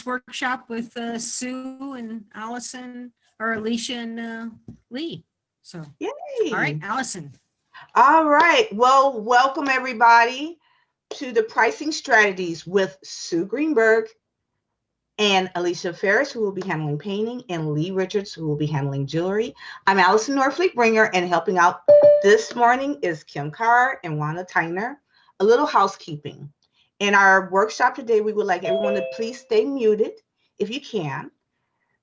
workshop with Sue and Allison, or Alicia and Lee. So, Yay. All right, Allison. All right. Well, welcome everybody to the pricing strategies with Sue Greenberg and Alicia Farris, who will be handling painting, and Lee Richards, who will be handling jewelry. I'm Allison Norfleet-Bringer, and helping out this morning is Kim Carr and Wanda Tyner. A little housekeeping. In our workshop today, we would like everyone to please stay muted if you can.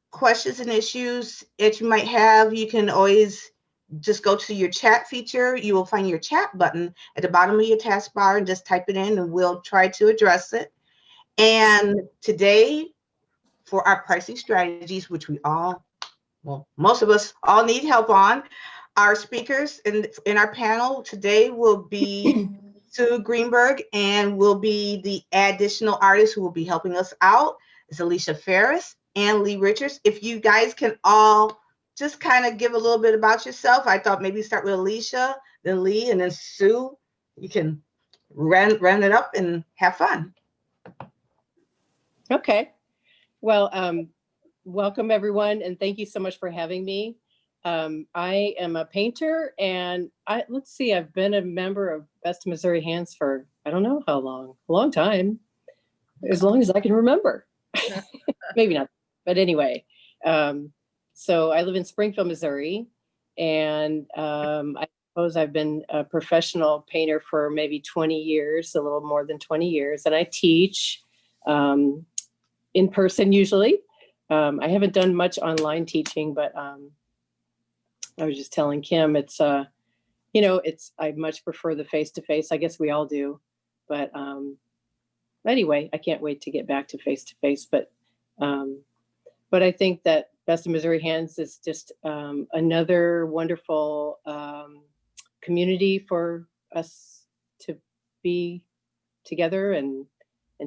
Questions and issues that you might have, you can always just go to your chat feature. You will find your chat button at the bottom of your taskbar and just type it in and we'll try to address it. And today, for our pricing strategies, which we all, well, most of us all need help on, our speakers in our panel today will be Sue Greenberg, and will be the additional artist who will be helping us out is Alicia Farris and Lee Richards. If you guys can all just kind of give a little bit about yourself. I thought maybe start with Alicia, then Lee, and then Sue. You can run it up and have fun. Okay. Well, welcome everyone, and thank you so much for having me. I am a painter, and let's see, I've been a member of Best of Missouri Hands for, I don't know how long, a long time, as long as I can remember. Maybe not, but anyway. So I live in Springfield, Missouri, and I suppose I've been a professional painter for maybe 20 years, a little more than 20 years, and I teach in person usually. I haven't done much online teaching, but I was just telling Kim, it's, you know, I much prefer the face-to-face. I guess we all do, but anyway, I can't wait to get back to face-to-face. But I think that Best of Missouri Hands is just another wonderful community for us to be together and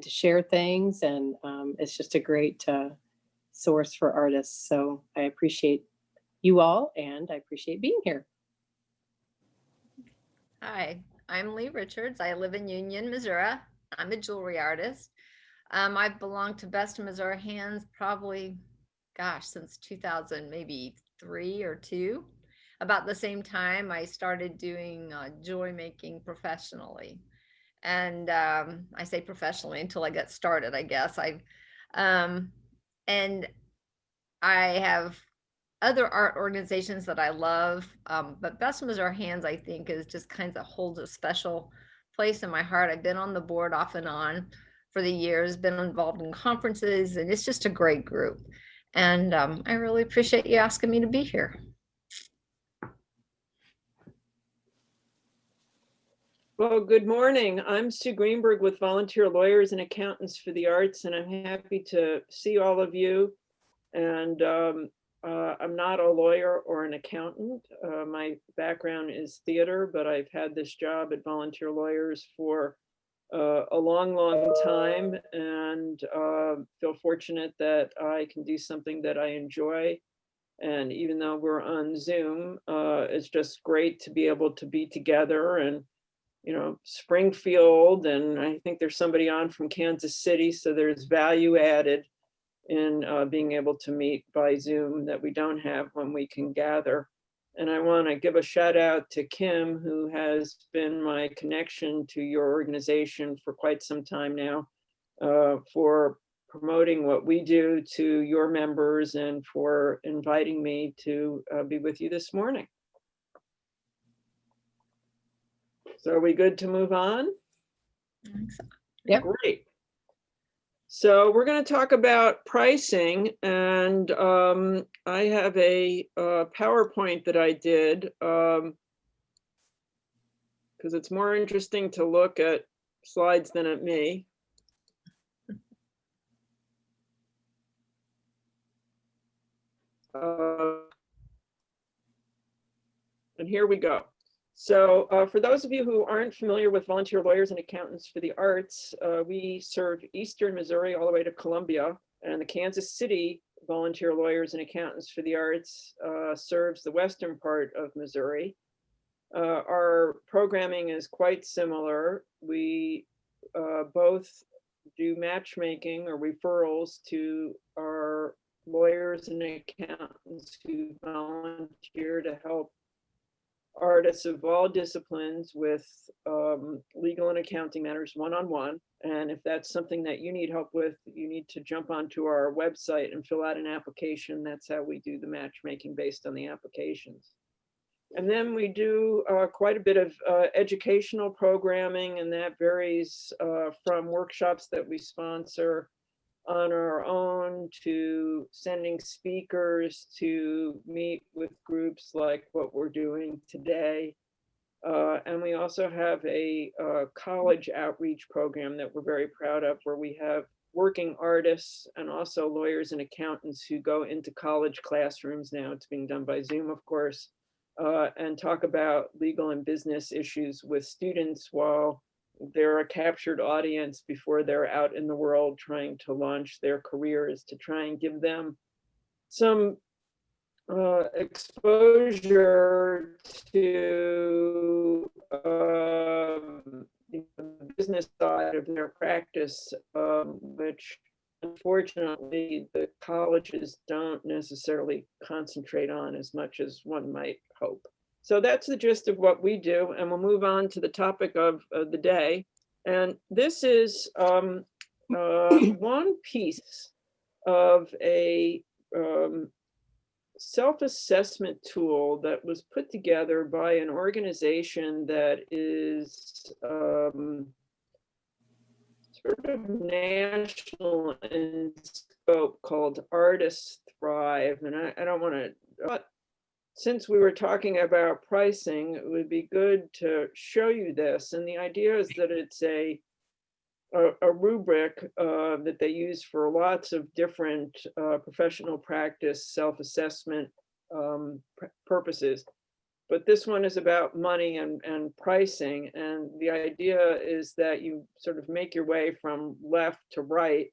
to share things. And it's just a great source for artists. So I appreciate you all, and I appreciate being here. Hi, I'm Lee Richards. I live in Union, Missouri. I'm a jewelry artist. I belong to Best of Missouri Hands probably, gosh, since 2000, maybe 3 or 2. About the same time, I started doing jewelry making professionally. And I say professionally until I got started, I guess. And I have other art organizations that I love, but Best of Missouri Hands, I think, is just kind of holds a special place in my heart. I've been on the board off and on for the years, been involved in conferences, and it's just a great group. And I really appreciate you asking me to be here. Well, good morning. I'm Sue Greenberg with Volunteer Lawyers and Accountants for the Arts, and I'm happy to see all of you. And I'm not a lawyer or an accountant. My background is theater, but I've had this job at Volunteer Lawyers for a long, long time, and feel fortunate that I can do something that I enjoy. And even though we're on Zoom, it's just great to be able to be together. And you know, Springfield, and I think there's somebody on from Kansas City, so there's value added in being able to meet by Zoom that we don't have when we can gather. And I want to give a shout out to Kim, who has been my connection to your organization for quite some time now, for promoting what we do to your members and for inviting me to be with you this morning. So are we good to move on? I think so. Yep. Great. So we're going to talk about pricing, and I have a PowerPoint that I did because it's more interesting to look at slides than at me. And here we go. So for those of you who aren't familiar with Volunteer Lawyers and Accountants for the Arts, we serve Eastern Missouri all the way to Columbia, and the Kansas City Volunteer Lawyers and Accountants for the Arts serves the western part of Missouri. Our programming is quite similar. We both do matchmaking or referrals to our lawyers and accountants who volunteer to help artists of all disciplines with legal and accounting matters one-on-one. And if that's something that you need help with, you need to jump onto our website and fill out an application. That's how we do the matchmaking based on the applications. And then we do quite a bit of educational programming, and that varies from workshops that we sponsor on our own to sending speakers to meet with groups like what we're doing today. And we also have a college outreach program that we're very proud of, where we have working artists and also lawyers and accountants who go into college classrooms now. It's being done by Zoom, of course, and talk about legal and business issues with students while they're a captured audience before they're out in the world trying to launch their careers, to try and give them some exposure to the business side of their practice, which unfortunately the colleges don't necessarily concentrate on as much as one might hope. So that's the gist of what we do, and we'll move on to the topic of the day. And this is one piece of a self-assessment tool that was put together by an organization that is sort of national in scope, called Artists Thrive. And I don't want to, but since we were talking about pricing, it would be good to show you this. And the idea is that it's a rubric that they use for lots of different professional practice self-assessment purposes. But this one is about money and pricing. And the idea is that you sort of make your way from left to right.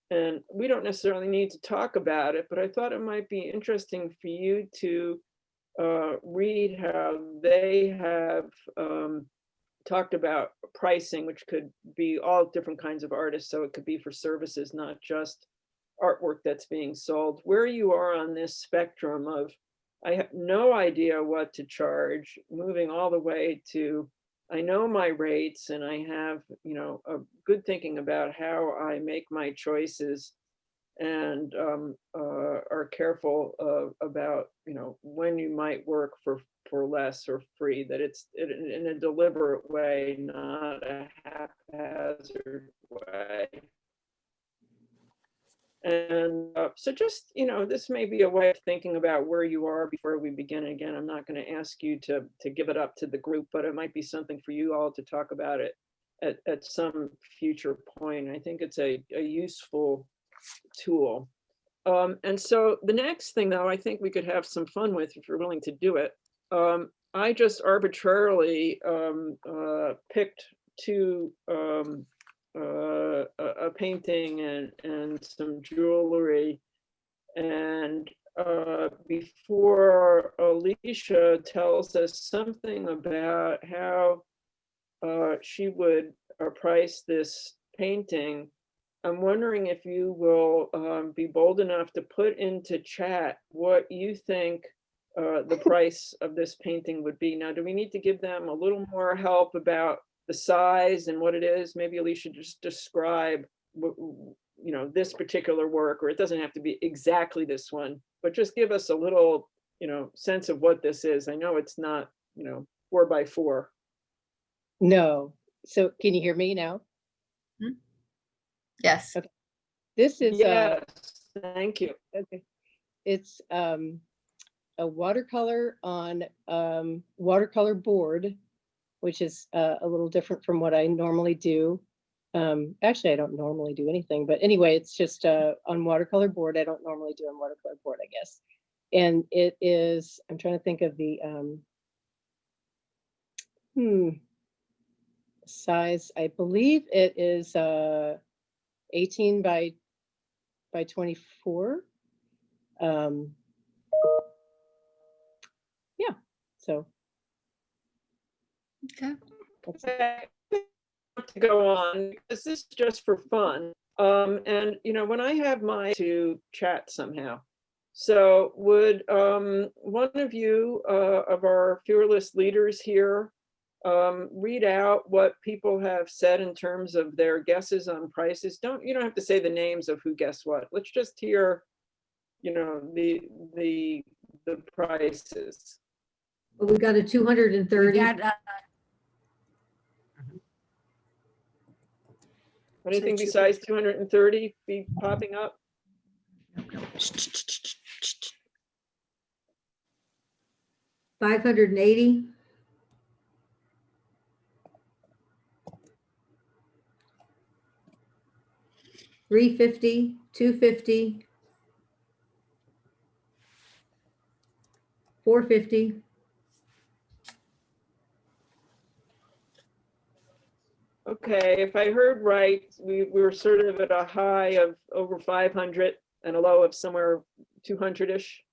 And we don't necessarily need to talk about it, but I thought it might be interesting for you to read how they have talked about pricing, which could be all different kinds of artists. So it could be for services, not just artwork that's being sold. Where you are on this spectrum of, I have no idea what to charge, moving all the way to, I know my rates and I have, you know, a good thinking about how I make my choices, and are careful about, you know, when you might work for less or free, that it's in a deliberate way, not a haphazard way. And so just, you know, this may be a way of thinking about where you are before we begin. Again, I'm not going to ask you to give it up to the group, but it might be something for you all to talk about it at some future point. I think it's a useful tool. And so the next thing, though, I think we could have some fun with, if you're willing to do it. I just arbitrarily picked two, a painting and some jewelry. And before Alicia tells us something about how she would price this painting, I'm wondering if you will be bold enough to put into chat what you think the price of this painting would be. Now, do we need to give them a little more help about the size and what it is? Maybe Alicia just describe, you know, this particular work, or it doesn't have to be exactly this one, but just give us a little, you know, sense of what this is. I know it's not, you know, 4x4. No. So can you hear me now? Yes. Okay. This is Yes, thank you. okay. It's a watercolor on watercolor board, which is a little different from what I normally do. Actually, I don't normally do anything, but anyway, it's just on watercolor board. I don't normally do on watercolor board, I guess. And it is, I'm trying to think of the size. I believe it is 18 by 24. Yeah, so Okay. that's Okay. to go on because this is just for fun. And you know, when I have my to chat somehow. So would one of you of our fearless leaders here read out what people have said in terms of their guesses on prices? You don't have to say the names of who guessed what. Let's just hear, you know, the prices. Well, we got a We 230. got, Anything besides 230 be popping up? 580. 350, 250, 450. Okay, if I heard right, we were sort of at a high of over 500 and a low of somewhere 200-ish.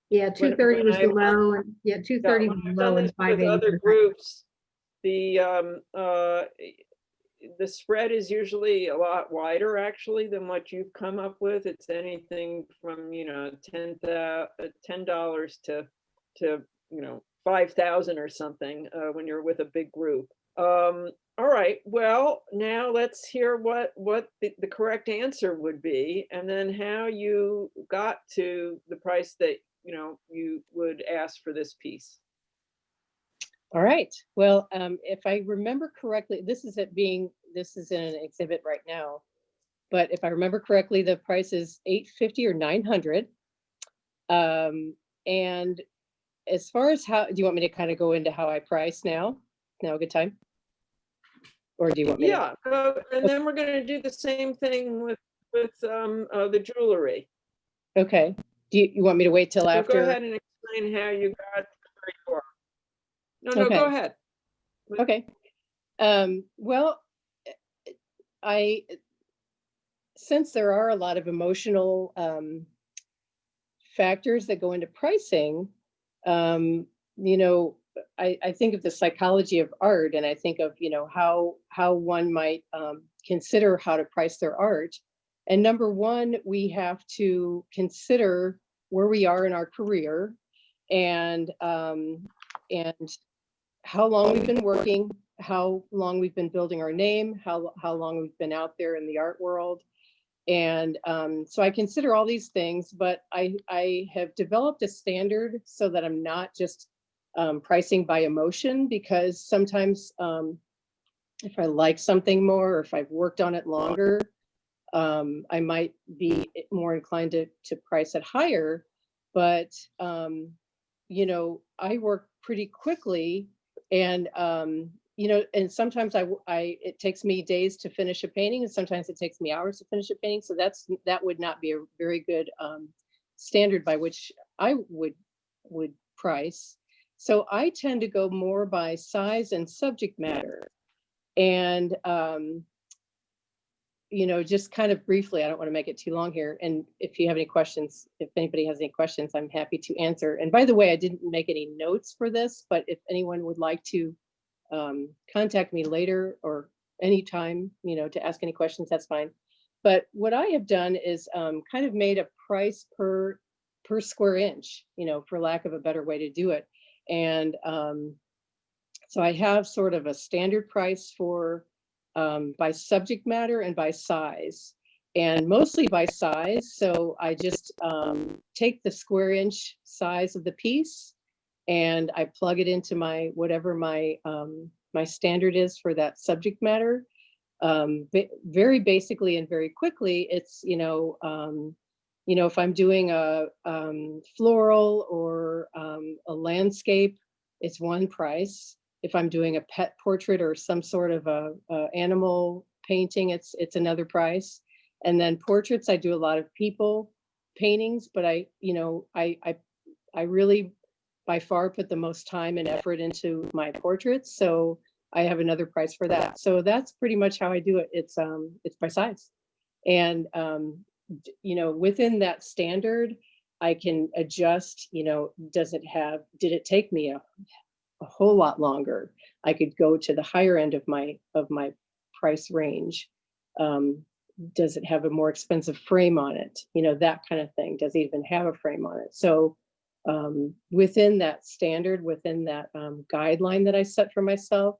Yeah, 230 was the low, and yeah, 230 was When the I've low, done and this with 580 other was the high. groups, the spread is usually a lot wider actually than what you've come up with. It's anything from, you know, $10 to you know, 5,000 or something when you're with a big group. All right, well, now let's hear what the correct answer would be, and then how you got to the price that, you know, you would ask for this piece. All right. Well, if I remember correctly, this is in an exhibit right now, but if I remember correctly, the price is $850 or $900. And as far as how, do you want me to kind of go into how I price now? Now a good time? Or do you want me to? Yeah, and then we're going to do the same thing with the jewelry. Okay. Do you want me to wait till So after? go ahead and explain how you got where you are. No, Okay. go ahead. Okay. Well, since there are a lot of emotional factors that go into pricing, you know, I think of the psychology of art, and I think of, you know, how one might consider how to price their art. And number one, we have to consider where we are in our career, and how long we've been working, how long we've been building our name, how long we've been out there in the art world. And so I consider all these things, but I have developed a standard so that I'm not just pricing by emotion, because sometimes if I like something more, or if I've worked on it longer, I might be more inclined to price it higher. But you know, I work pretty quickly, and you know, and sometimes it takes me days to finish a painting, and sometimes it takes me hours to finish a painting. So that would not be a very good standard by which I would price. So I tend to go more by size and subject matter. And you know, just kind of briefly, I don't want to make it too long here. And if you have any questions, if anybody has any questions, I'm happy to answer. And by the way, I didn't make any notes for this, but if anyone would like to contact me later or anytime, you know, to ask any questions, that's fine. But what I have done is kind of made a price per square inch, you know, for lack of a better way to do it. And so I have sort of a standard price for by subject matter and by size, and mostly by size. So I just take the square inch size of the piece, and I plug it into my whatever my my standard is for that subject matter. Very basically and very quickly, it's you know, if I'm doing a floral or a landscape, it's one price. If I'm doing a pet portrait or some sort of a animal painting, it's another price. And then portraits, I do a lot of people paintings, but I really by far put the most time and effort into my portraits, so I have another price for that. So that's pretty much how I do it. It's by size, and you know, within that standard, I can adjust. You know, did it take me a whole lot longer? I could go to the higher end of my price range? Does it have a more expensive frame on it? You know, that kind of thing. Does it even have a frame on it? So within that standard, within that guideline that I set for myself,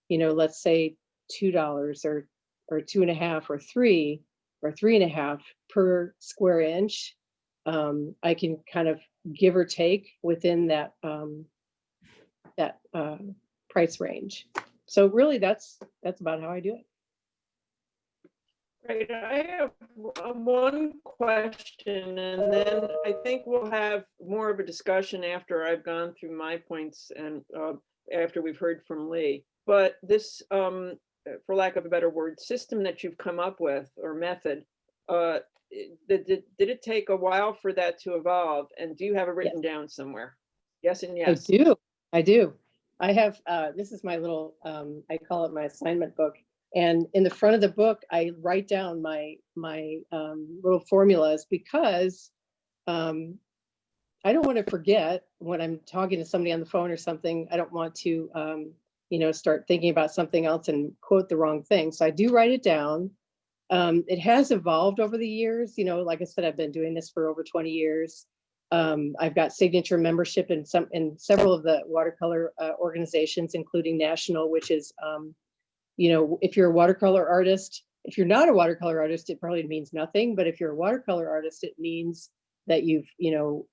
you know, let's say $2 or 2.5 or 3 or 3.5 per square inch, I can kind of give or take within that price range. So really, that's about how I do it. Great. I have one question, and then I think we'll have more of a discussion after I've gone through my points and after we've heard from Lee. But this, for lack of a better word, system that you've come up with or method, did it take a while for that to evolve? And do you have it written down somewhere? Yes and yes. I do. I have, this is my little, I call it my assignment book. And in the front of the book, I write down my little formulas because I don't want to forget when I'm talking to somebody on the phone or something. I don't want to, you know, start thinking about something else and quote the wrong thing. So I do write it down. It has evolved over the years. You know, like I said, I've been doing this for over 20 years. I've got signature membership in several of the watercolor organizations, including National, which is, you know, if you're a watercolor artist, if you're not a watercolor artist, it probably means nothing. But if you're a watercolor artist, it means that you've, you know,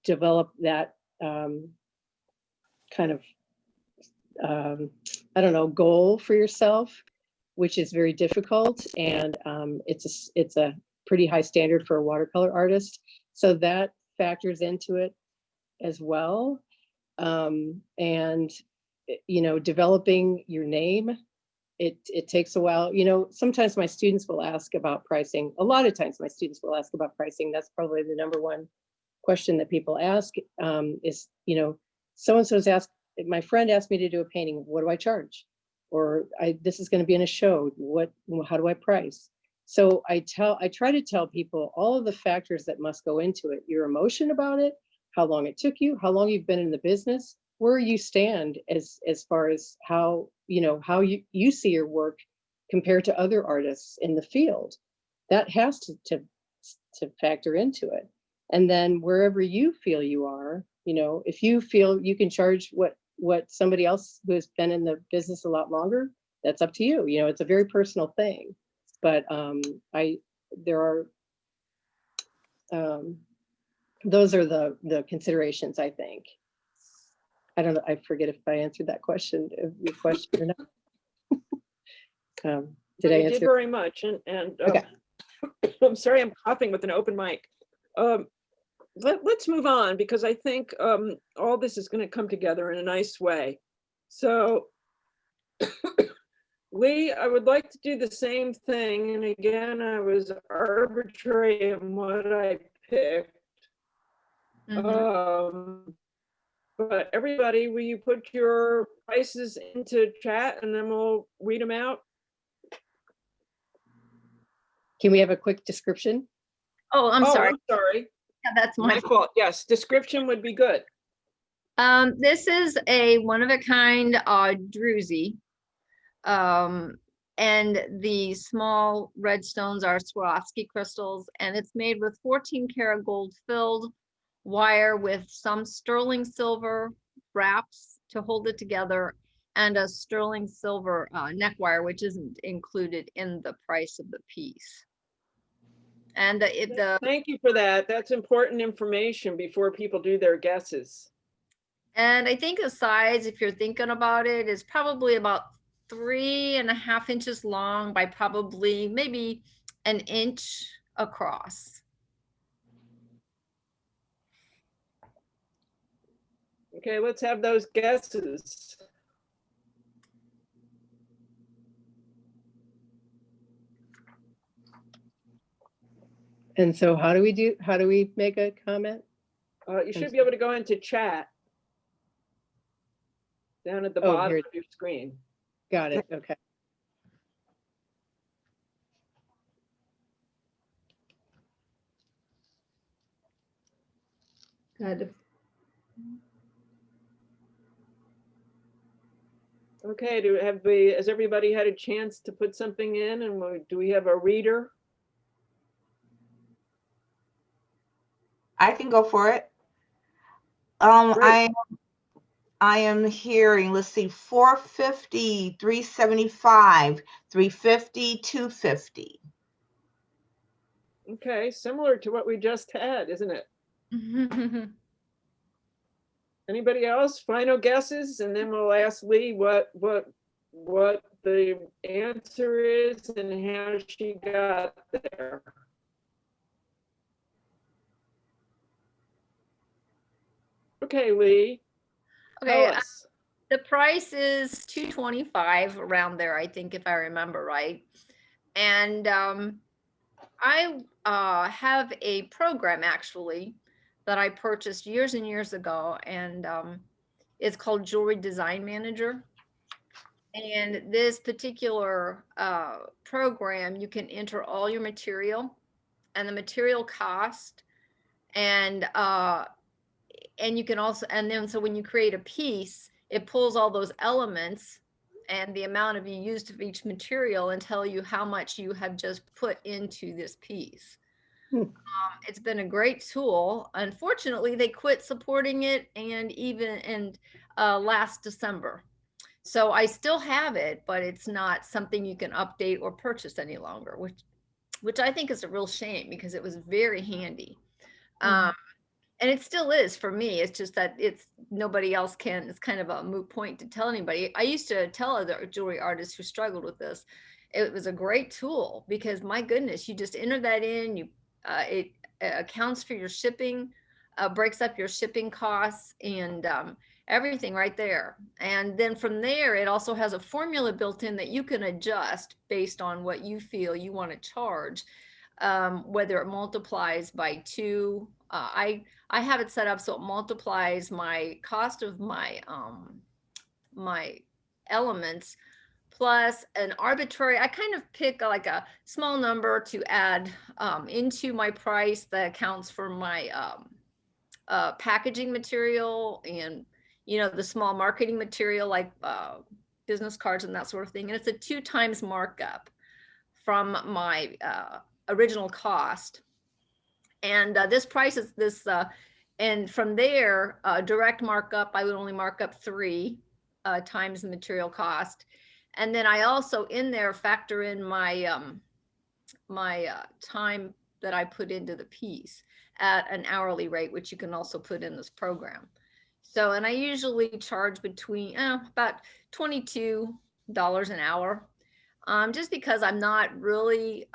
developed that kind of, I don't know, goal for yourself, which is very difficult. And it's a pretty high standard for a watercolor artist. So that factors into it as well. And, you know, developing your name, it takes a while. You know, sometimes my students will ask about pricing. A lot of times my students will ask about pricing. That's probably the number one question that people ask is, you know, so-and-so's asked, my friend asked me to do a painting. What do I charge? Or this is going to be in a show. How do I price? So I try to tell people all of the factors that must go into it. Your emotion about it, how long it took you, how long you've been in the business, where you stand as far as how, you know, how you see your work compared to other artists in the field. That has to factor into it. And then wherever you feel you are, you know, if you feel you can charge what somebody else who has been in the business a lot longer, that's up to you. You know, it's a very personal thing. But there are, those are the considerations, I think. I don't know, I forget if I answered that question, your question or not. Did I answer? You did very much. And okay. I'm sorry, I'm coughing with an open mic. Let's move on because I think all this is going to come together in a nice way. So Lee, I would like to do the same thing. And again, I was arbitrary in what I picked. But everybody, will you put your prices into chat and then we'll read them out? Can we have a quick description? Oh, I'm sorry. I'm sorry. Yeah, that's My fault. Yes, description would be good. This is a one-of-a-kind druzy. And the small red stones are Swarovski crystals, and it's made with 14 karat gold filled wire with some sterling silver wraps to hold it together and a sterling silver neck wire, which isn't included in the price of the piece. And thank you for that. That's important information before people do their guesses. And I think the size, if you're thinking about it, is probably about 3.5 inches long by probably maybe an inch across. Okay, let's have those guesses. And so how do we make a comment? You should be able to go into chat down at the bottom of your screen. Got it. Okay. Good. Okay, has everybody had a chance to put something in, and do we have a reader? I can go for it. Great. I am hearing, let's see, 450, 375, 350, 250. Okay, similar to what we just had, isn't it? Anybody else? Final guesses, and then we'll ask Lee what the answer is and how she got there. Okay, Lee. Okay, Tell us. the price is $225 around there, I think, if I remember right. And I have a program actually that I purchased years and years ago, and it's called Jewelry Design Manager. And this particular program, you can enter all your material and the material cost, and you can also, and then so when you create a piece, it pulls all those elements and the amount of you used of each material and tell you how much you have just put into this piece. It's been a great tool. Unfortunately, they quit supporting it, and even in last December. So I still have it, but it's not something you can update or purchase any longer, which I think is a real shame because it was very handy. And it still is for me. It's just that nobody else can. It's kind of a moot point to tell anybody. I used to tell other jewelry artists who struggled with this. It was a great tool because my goodness, you just enter that in, it accounts for your shipping, breaks up your shipping costs, and everything right there. And then from there, it also has a formula built in that you can adjust based on what you feel you want to charge, whether it multiplies by 2. I have it set up so it multiplies my cost of my my elements plus an arbitrary, I kind of pick like a small number to add into my price that accounts for my packaging material and, you know, the small marketing material like business cards and that sort of thing. And it's a 2 times markup from my original cost. And this price is this, and from there, direct markup, I would only mark up 3 times the material cost. And then I also in there factor in my time that I put into the piece at an hourly rate, which you can also put in this program. So, and I usually charge between about $22 an hour. Just because I'm not really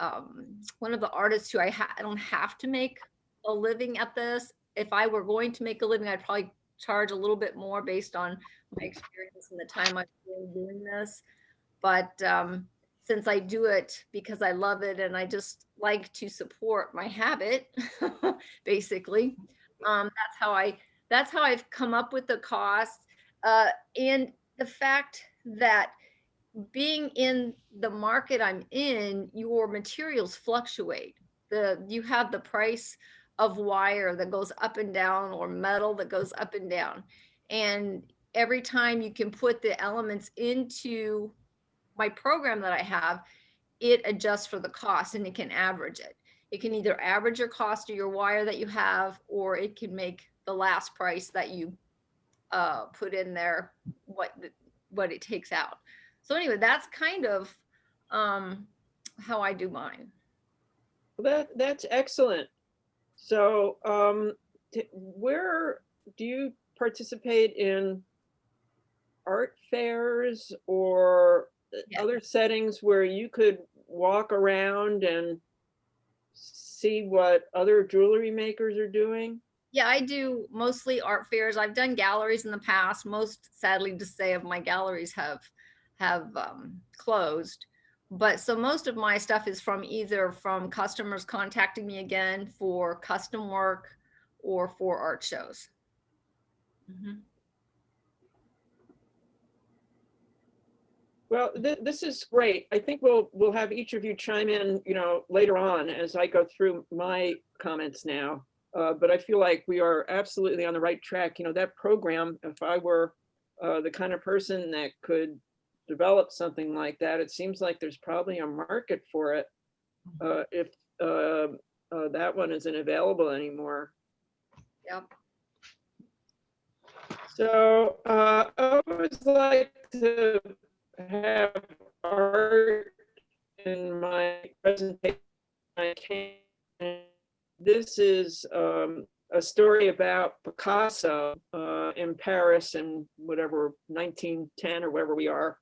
one of the artists who I don't have to make a living at this. If I were going to make a living, I'd probably charge a little bit more based on my experience and the time I've been doing this. But since I do it because I love it and I just like to support my habit, basically, that's how I've come up with the cost. And the fact that being in the market I'm in, your materials fluctuate. You have the price of wire that goes up and down, or metal that goes up and down. And every time you can put the elements into my program that I have, it adjusts for the cost and it can average it. It can either average your cost of your wire that you have, or it can make the last price that you put in there what it takes out. So anyway, that's kind of how I do mine. That's excellent. So where do you participate in art fairs or other settings where you could walk around and see what other jewelry makers are doing? Yeah, I do mostly art fairs. I've done galleries in the past. Most, sadly to say, of my galleries have closed. But so most of my stuff is from either from customers contacting me again for custom work or for art shows. Mm-hmm. Well, this is great. I think we'll have each of you chime in, you know, later on as I go through my comments now. But I feel like we are absolutely on the right track. You know, that program, if I were the kind of person that could develop something like that, it seems like there's probably a market for it if that one isn't available anymore. Yep. So I always like to have art in my presentation. This is a story about Picasso in Paris in whatever 1910 or wherever we are,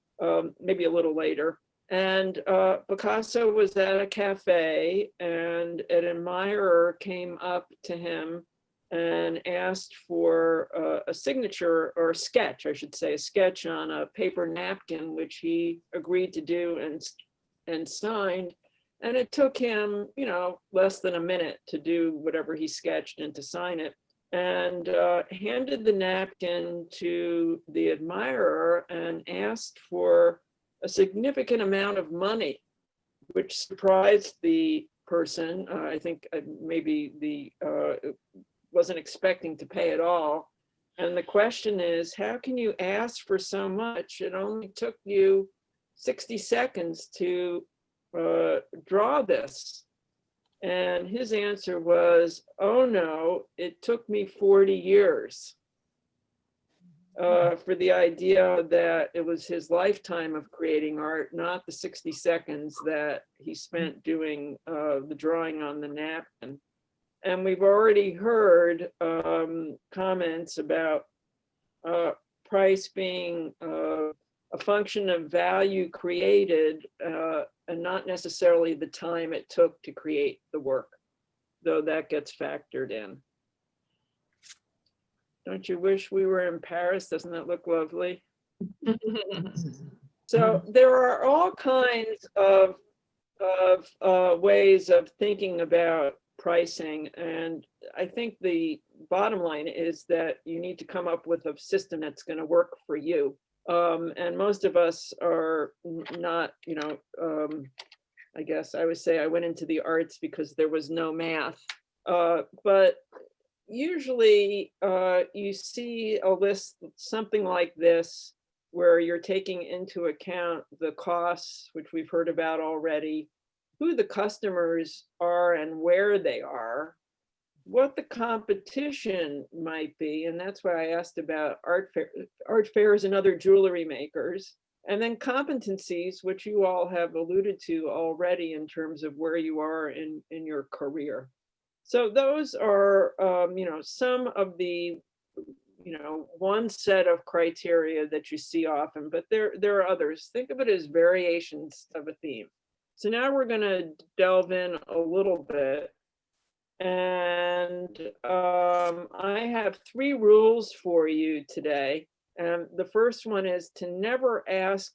maybe a little later. And Picasso was at a cafe, and an admirer came up to him and asked for a signature, or a sketch, I should say, a sketch on a paper napkin, which he agreed to do and signed. And it took him, you know, less than a minute to do whatever he sketched and to sign it, and handed the napkin to the admirer and asked for a significant amount of money, which surprised the person. I think maybe the wasn't expecting to pay at all. And the question is, how can you ask for so much? It only took you 60 seconds to draw this. And his answer was, oh no, it took me 40 years. For the idea that it was his lifetime of creating art, not the 60 seconds that he spent doing the drawing on the napkin. And we've already heard comments about price being a function of value created and not necessarily the time it took to create the work, though that gets factored in. Don't you wish we were in Paris? Doesn't that look lovely? So there are all kinds of ways of thinking about pricing. And I think the bottom line is that you need to come up with a system that's going to work for you. And most of us are not, you know, I guess I would say I went into the arts because there was no math. But usually you see a list, something like this, where you're taking into account the costs, which we've heard about already, who the customers are and where they are, what the competition might be. And that's why I asked about art fairs and other jewelry makers. And then competencies, which you all have alluded to already in terms of where you are in your career. So those are, you know, some of the, you know, one set of criteria that you see often, but there are others. Think of it as variations of a theme. So now we're going to delve in a little bit. And I have 3 rules for you today. And the first one is to never ask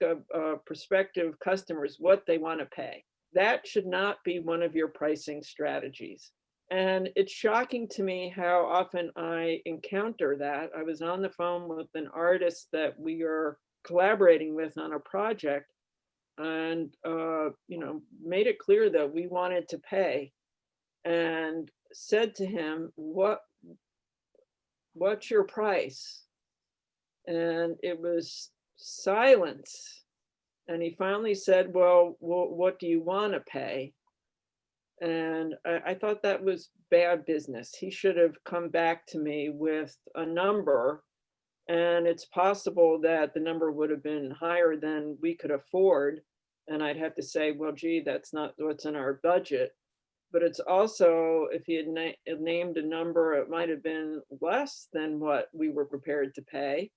prospective customers what they want to pay. That should not be one of your pricing strategies. And it's shocking to me how often I encounter that. I was on the phone with an artist that we are collaborating with on a project, and you know, made it clear that we wanted to pay, and said to him, what's your price? And it was silence. And he finally said, well, what do you want to pay? And I thought that was bad business. He should have come back to me with a number, and it's possible that the number would have been higher than we could afford. And I'd have to say, well, gee, that's not what's in our budget. But it's also, if he had named a number, it might have been less than what we were prepared to pay.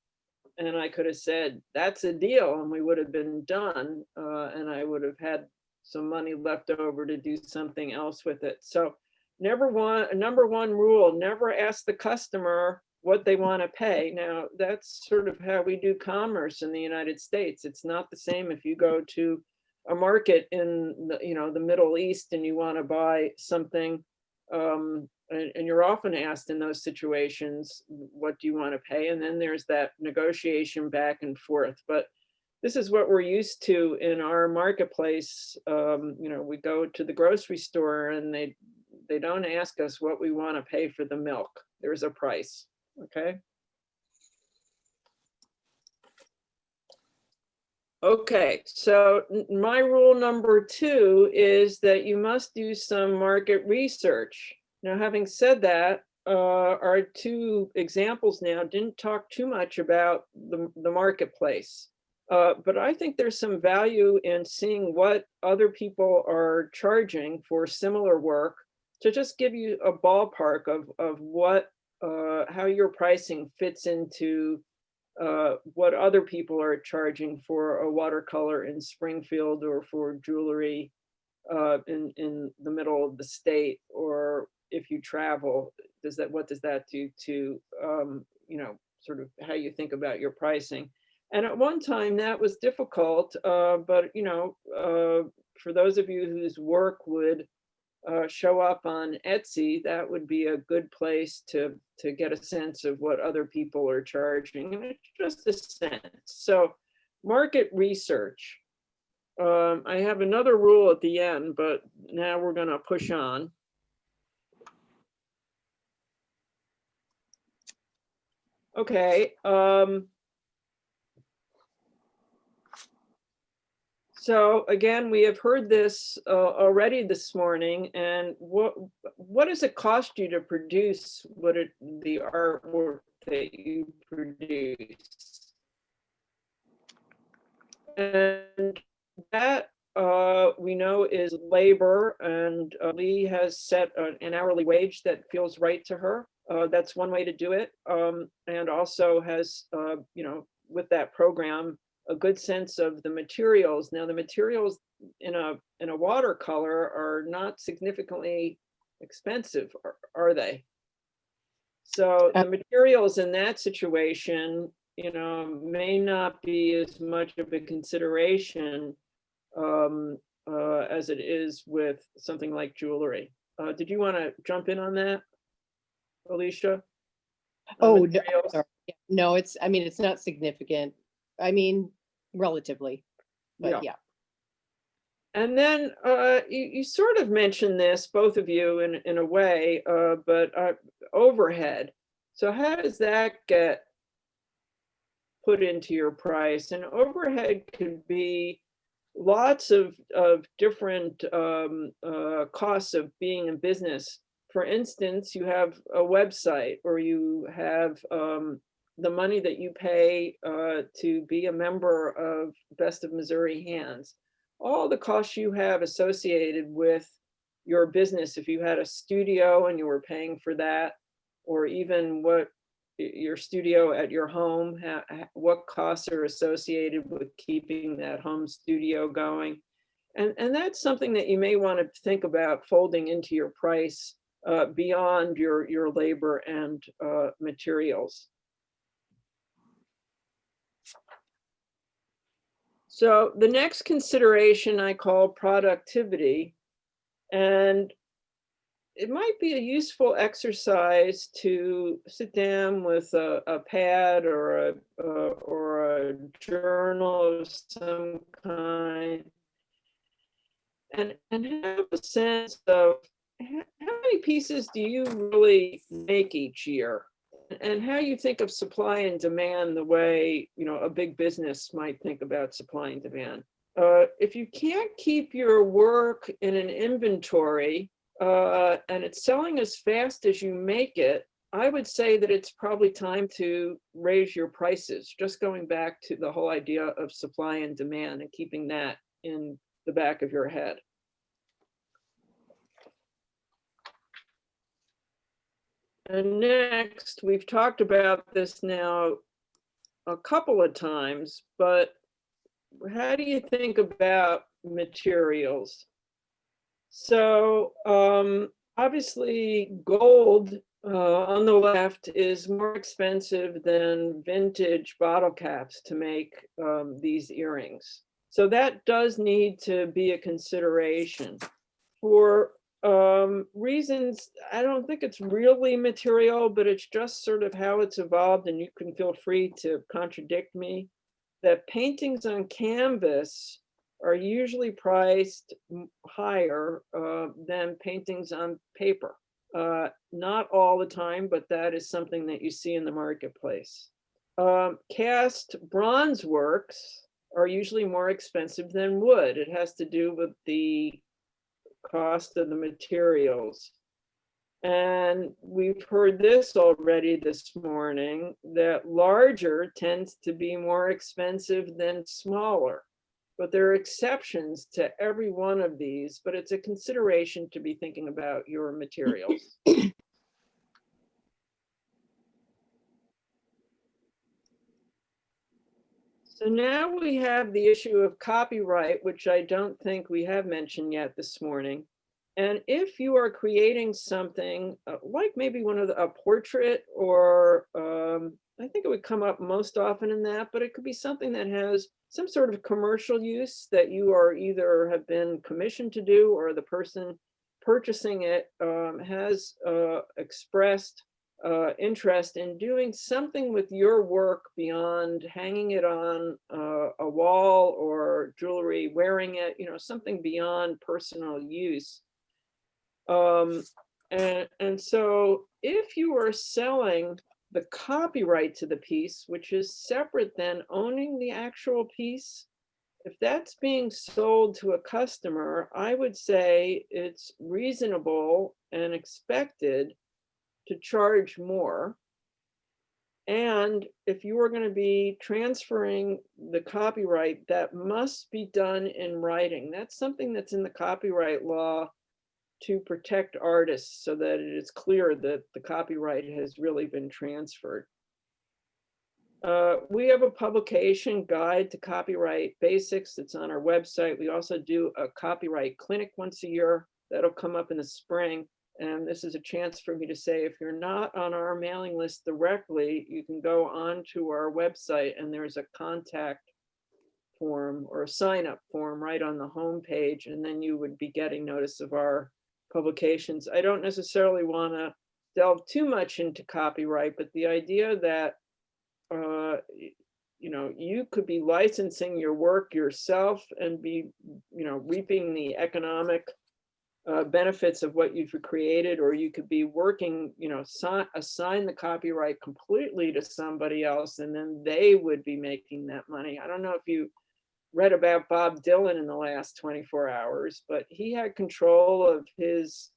And I could have said, that's a deal, and we would have been done. And I would have had some money left over to do something else with it. So number one rule, never ask the customer what they want to pay. Now, that's sort of how we do commerce in the United States. It's not the same if you go to a market in the, you know, the Middle East and you want to buy something, and you're often asked in those situations, what do you want to pay? And then there's that negotiation back and forth. But this is what we're used to in our marketplace. You know, we go to the grocery store and they don't ask us what we want to pay for the milk. There's a price, okay? Okay, so my rule number 2 is that you must do some market research. Now, having said that, our 2 examples now didn't talk too much about the marketplace. But I think there's some value in seeing what other people are charging for similar work to just give you a ballpark of what, how your pricing fits into what other people are charging for a watercolor in Springfield or for jewelry in the middle of the state, or if you travel, what does that do to you know, sort of how you think about your pricing? And at one time that was difficult, but you know, for those of you whose work would show up on Etsy, that would be a good place to get a sense of what other people are charging, and it's just a sense. So market research. I have another rule at the end, but now we're going to push on. Okay. So again, we have heard this already this morning, and what does it cost you to produce the artwork that you produce? And that we know is labor, and Lee has set an hourly wage that feels right to her. That's one way to do it, and also has, you know, with that program, a good sense of the materials. Now, the materials in a watercolor are not significantly expensive, are they? So the materials in that situation, you know, may not be as much of a consideration as it is with something like jewelry. Did you want to jump in on that, Alicia? Oh, no, sorry. Yeah, no, I mean, it's not significant. I mean, relatively, but yeah. And then you sort of mentioned this, both of you, in a way, but overhead. So how does that get put into your price? And overhead could be lots of different costs of being in business. For instance, you have a website, or you have the money that you pay to be a member of Best of Missouri Hands. All the costs you have associated with your business, if you had a studio and you were paying for that, or even what your studio at your home, what costs are associated with keeping that home studio going. And that's something that you may want to think about folding into your price beyond your labor and materials. So the next consideration I call productivity, and it might be a useful exercise to sit down with a pad or a journal of some kind, and have a sense of how many pieces do you really make each year, and how you think of supply and demand the way, you know, a big business might think about supply and demand. If you can't keep your work in an inventory, and it's selling as fast as you make it, I would say that it's probably time to raise your prices, just going back to the whole idea of supply and demand and keeping that in the back of your head. And next, we've talked about this now a couple of times, but how do you think about materials? So obviously gold on the left is more expensive than vintage bottle caps to make these earrings. So that does need to be a consideration. For reasons, I don't think it's really material, but it's just sort of how it's evolved, and you can feel free to contradict me, that paintings on canvas are usually priced higher than paintings on paper. Not all the time, but that is something that you see in the marketplace. Cast bronze works are usually more expensive than wood. It has to do with the cost of the materials. And we've heard this already this morning, that larger tends to be more expensive than smaller. But there are exceptions to every one of these, but it's a consideration to be thinking about your materials. So now we have the issue of copyright, which I don't think we have mentioned yet this morning. And if you are creating something like maybe a portrait, or I think it would come up most often in that, but it could be something that has some sort of commercial use that you are either have been commissioned to do, or the person purchasing it has expressed interest in doing something with your work beyond hanging it on a wall or jewelry, wearing it, something beyond personal use. And so if you are selling the copyright to the piece, which is separate than owning the actual piece, if that's being sold to a customer, I would say it's reasonable and expected to charge more. And if you are going to be transferring the copyright, that must be done in writing. That's something that's in the copyright law to protect artists, so that it is clear that the copyright has really been transferred. We have a publication, Guide to Copyright Basics, that's on our website. We also do a copyright clinic once a year. That'll come up in the spring. And this is a chance for me to say, if you're not on our mailing list directly, you can go onto our website and there's a contact form or a sign up form right on the home page, and then you would be getting notice of our publications. I don't necessarily want to delve too much into copyright, but the idea that you could be licensing your work yourself and be reaping the economic benefits of what you've created, or you could be working, assign the copyright completely to somebody else, and then they would be making that money. I don't know if you read about Bob Dylan in the last 24 hours, but he had control of his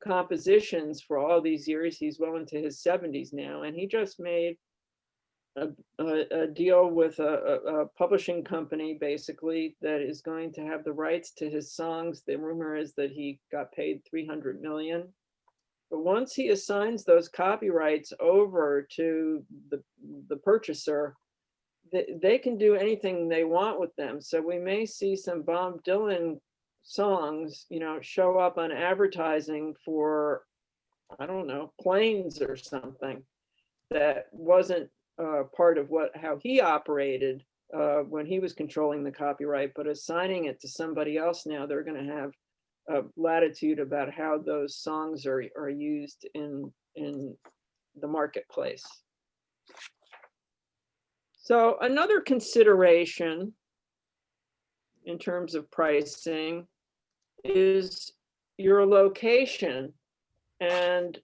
compositions for all these years. He's well into his 70s now, and he just made a deal with a publishing company, basically, that is going to have the rights to his songs. The rumor is that he got paid $300 million. But once he assigns those copyrights over to the purchaser, they can do anything they want with them. So we may see some Bob Dylan songs, show up on advertising for, I don't know, planes or something that wasn't part of how he operated when he was controlling the copyright, but assigning it to somebody else now, they're going to have latitude about how those songs are used in the marketplace. So another consideration in terms of pricing is your location. And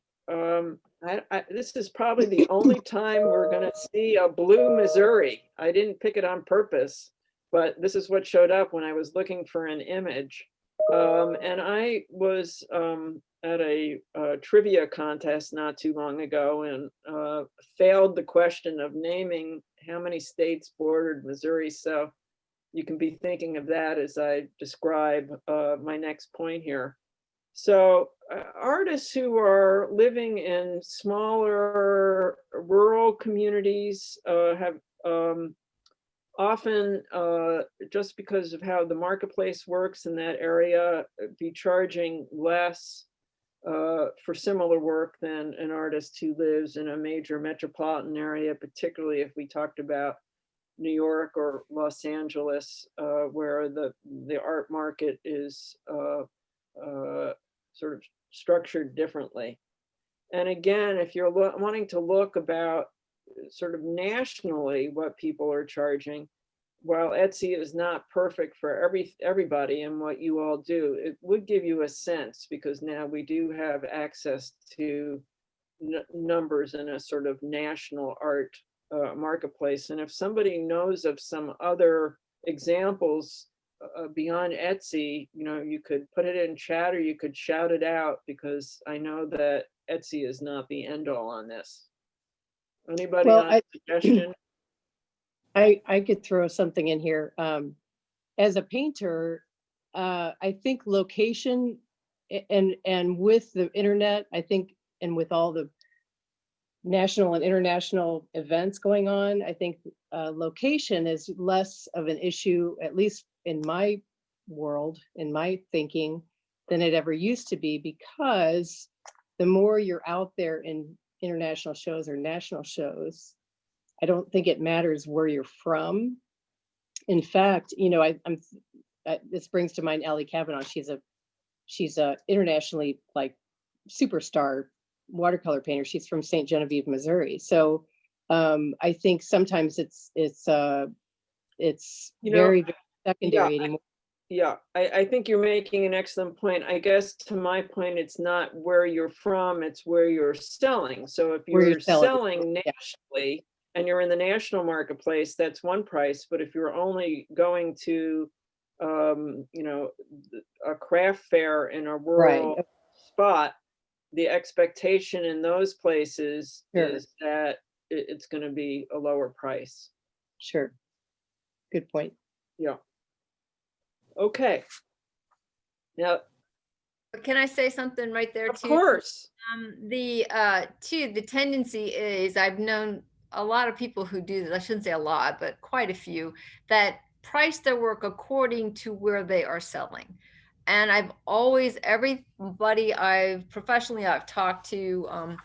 this is probably the only time we're going to see a blue Missouri. I didn't pick it on purpose, but this is what showed up when I was looking for an image. And I was at a trivia contest not too long ago and failed the question of naming how many states bordered Missouri. So you can be thinking of that as I describe my next point here. So artists who are living in smaller rural communities have often, just because of how the marketplace works in that area, be charging less for similar work than an artist who lives in a major metropolitan area, particularly if we talked about New York or Los Angeles, where the art market is sort of structured differently. And again, if you're wanting to look about sort of nationally what people are charging, while Etsy is not perfect for everybody and what you all do, it would give you a sense, because now we do have access to numbers in a sort of national art marketplace. And if somebody knows of some other examples beyond Etsy. You know, you could put it in chat or you could shout it out, because I know that Etsy is not the end all on this. Anybody Well, on a suggestion? I could throw something in here. As a painter, I think location and with the internet, I think, and with all the national and international events going on, I think location is less of an issue, at least in my world, in my thinking, than it ever used to be, because the more you're out there in international shows or national shows, I don't think it matters where you're from. In fact, you know, this brings to mind Ellie Kavanaugh. She's a internationally like superstar watercolor painter. She's from St. Genevieve, Missouri. So I think sometimes it's You know, very, very secondary anymore. Yeah, I think you're making an excellent point. I guess to my point, it's not where you're from, it's where you're selling. So if Where you're you're selling, selling yeah. nationally and you're in the national marketplace, that's one price. But if you're only going to, you know, a craft fair in a rural spot, the expectation in those places is that it's going to be a lower price. Sure. Good point. Yeah. Okay. Now, Can I say something right there of too? course. The tendency is, I've known a lot of people who do this, I shouldn't say a lot, but quite a few, that price their work according to where they are selling. And I've always, everybody I've talked to,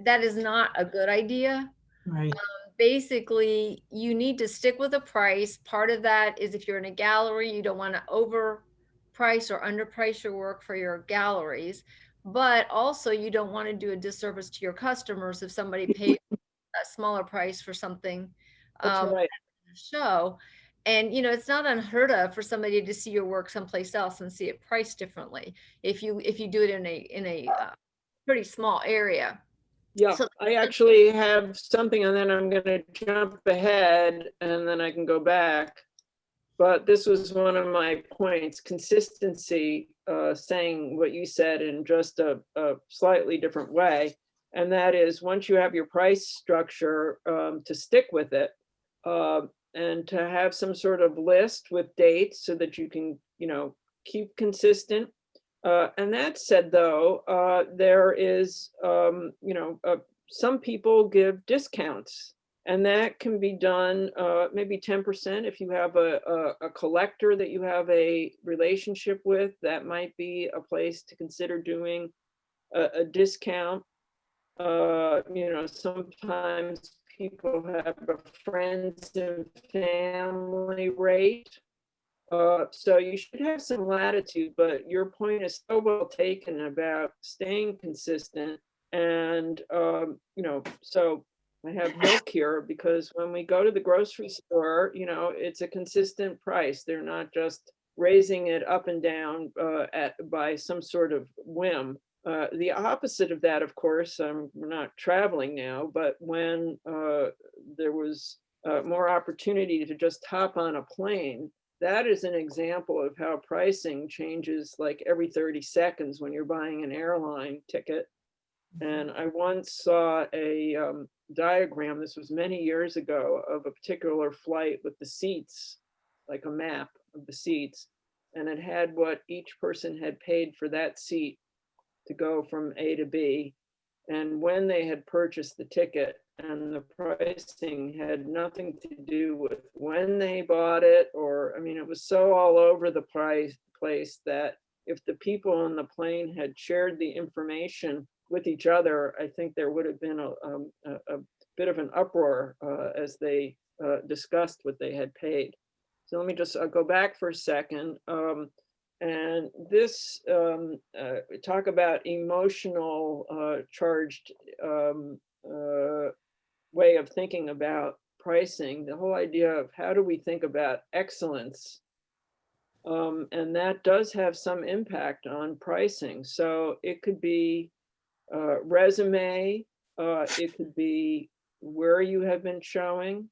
that is not a good idea. Right. Basically, you need to stick with a price. Part of that is if you're in a gallery, you don't want to overprice or underprice your work for your galleries. But also, you don't want to do a disservice to your customers if somebody pays a smaller price for something That's right. at the show. And you know, it's not unheard of for somebody to see your work someplace else and see it priced differently if you do it in a pretty small area. Yeah, So I actually have something, and then I'm going to jump ahead and then I can go back. But this was one of my points: consistency, saying what you said in just a slightly different way. And that is, once you have your price structure, to stick with it, and to have some sort of list with dates so that you can, you know, keep consistent. And that said, though, there is, you know, some people give discounts, and that can be done maybe 10% if you have a collector that you have a relationship with. That might be a place to consider doing a discount. You know, sometimes people have a friends and family rate. So you should have some latitude, but your point is so well taken about staying consistent. And, you know, so I have milk here because when we go to the grocery store, you know, it's a consistent price. They're not just raising it up and down by some sort of whim. The opposite of that, of course, we're not traveling now, but when there was more opportunity to just hop on a plane, that is an example of how pricing changes like every 30 seconds when you're buying an airline ticket. And I once saw a diagram, this was many years ago, of a particular flight with the seats, like a map of the seats, and it had what each person had paid for that seat to go from A to B, and when they had purchased the ticket. And the pricing had nothing to do with when they bought it, or, I mean, it was so all over the place that if the people on the plane had shared the information with each other, I think there would have been a bit of an uproar as they discussed what they had paid. So let me just go back for a second. And this, talk about emotional charged way of thinking about pricing, the whole idea of how do we think about excellence, and that does have some impact on pricing. So it could be resume, it could be where you have been showing,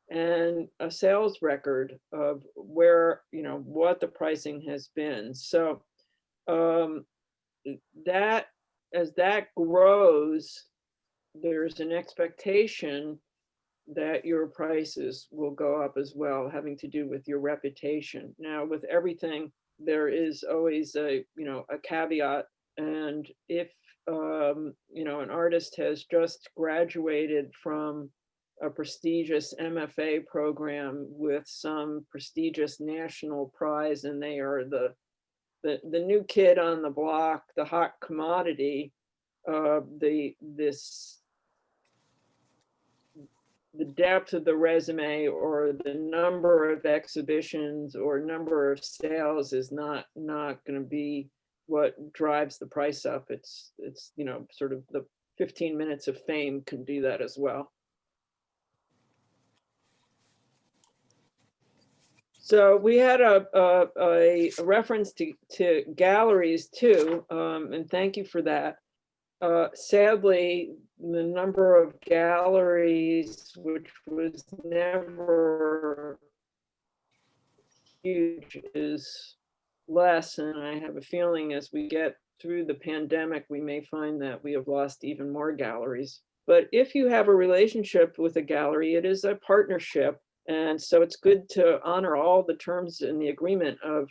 and a sales record of where, what the pricing has been. So that as that grows, there's an expectation that your prices will go up as well, having to do with your reputation. Now, with everything, there is always a caveat. And if, an artist has just graduated from a prestigious MFA program with some prestigious national prize, and they are the new kid on the block, the hot commodity, the depth of the resume or the number of exhibitions or number of sales is not going to be what drives the price up. It's sort of the 15 minutes of fame can do that as well. So we had a reference to galleries too, and thank you for that. Sadly, the number of galleries, which was never huge, is less. And I have a feeling as we get through the pandemic, we may find that we have lost even more galleries. But if you have a relationship with a gallery, it is a partnership. And so it's good to honor all the terms in the agreement of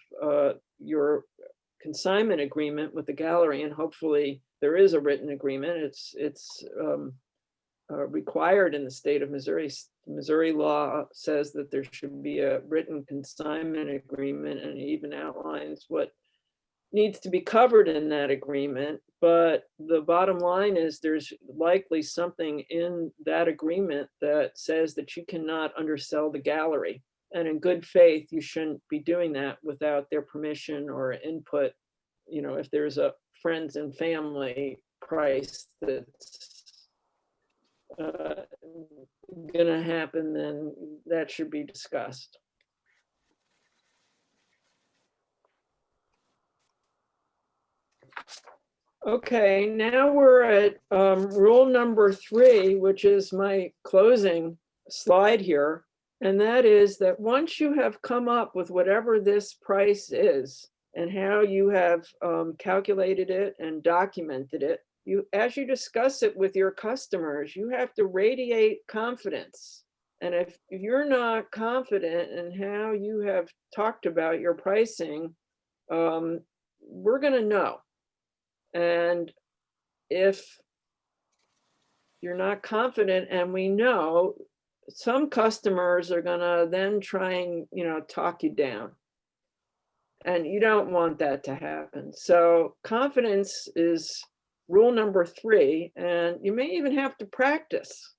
your consignment agreement with the gallery, and hopefully there is a written agreement. It's required in the state of Missouri. Missouri law says that there should be a written consignment agreement, and it even outlines what needs to be covered in that agreement. But the bottom line is there's likely something in that agreement that says that you cannot undersell the gallery. And in good faith, you shouldn't be doing that without their permission or input. If there's a friends and family price that's gonna happen, then that should be discussed. Okay, now we're at rule number 3, which is my closing slide here. And that is that once you have come up with whatever this price is and how you have calculated it and documented it, as you discuss it with your customers, you have to radiate confidence. And if you're not confident in how you have talked about your pricing, we're going to know. And if you're not confident, and we know, some customers are going to then try and talk you down, and you don't want that to happen. So confidence is rule number 3, and you may even have to practice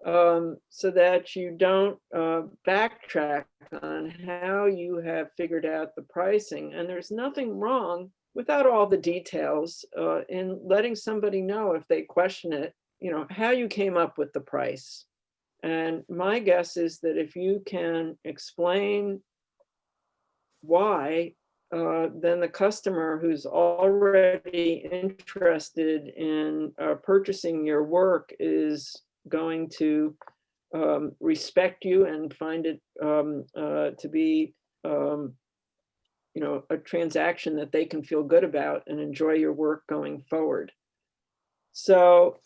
so that you don't backtrack on how you have figured out the pricing. And there's nothing wrong, without all the details, in letting somebody know if they question it, how you came up with the price. And my guess is that if you can explain why, then the customer who's already interested in purchasing your work is going to respect you and find it to be a transaction that they can feel good about and enjoy your work going forward. So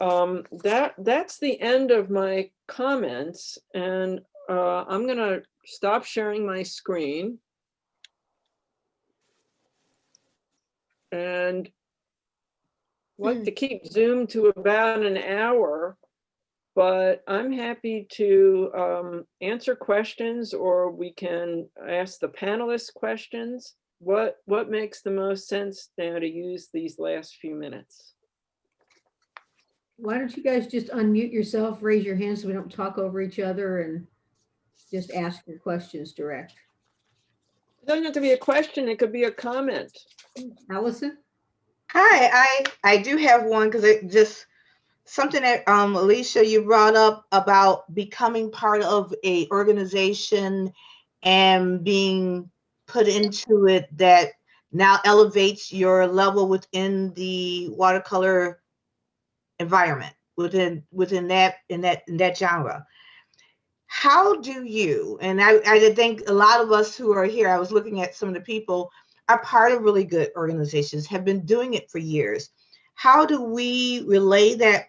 that's the end of my comments, and I'm going to stop sharing my screen and like to keep Zoom to about an hour, but I'm happy to answer questions, or we can ask the panelists questions. What makes the most sense now to use these last few minutes? Why don't you guys just unmute yourself, raise your hand so we don't talk over each other, and just ask your questions direct. It doesn't have to be a question, it could be a comment. Allison? Hi, I do have one, because it just something that Alicia, you brought up about becoming part of a organization and being put into it that now elevates your level within the watercolor environment, within that genre. how do you, and I think a lot of us who are here, I was looking at some of the people are part of really good organizations, have been doing it for years. How do we relay that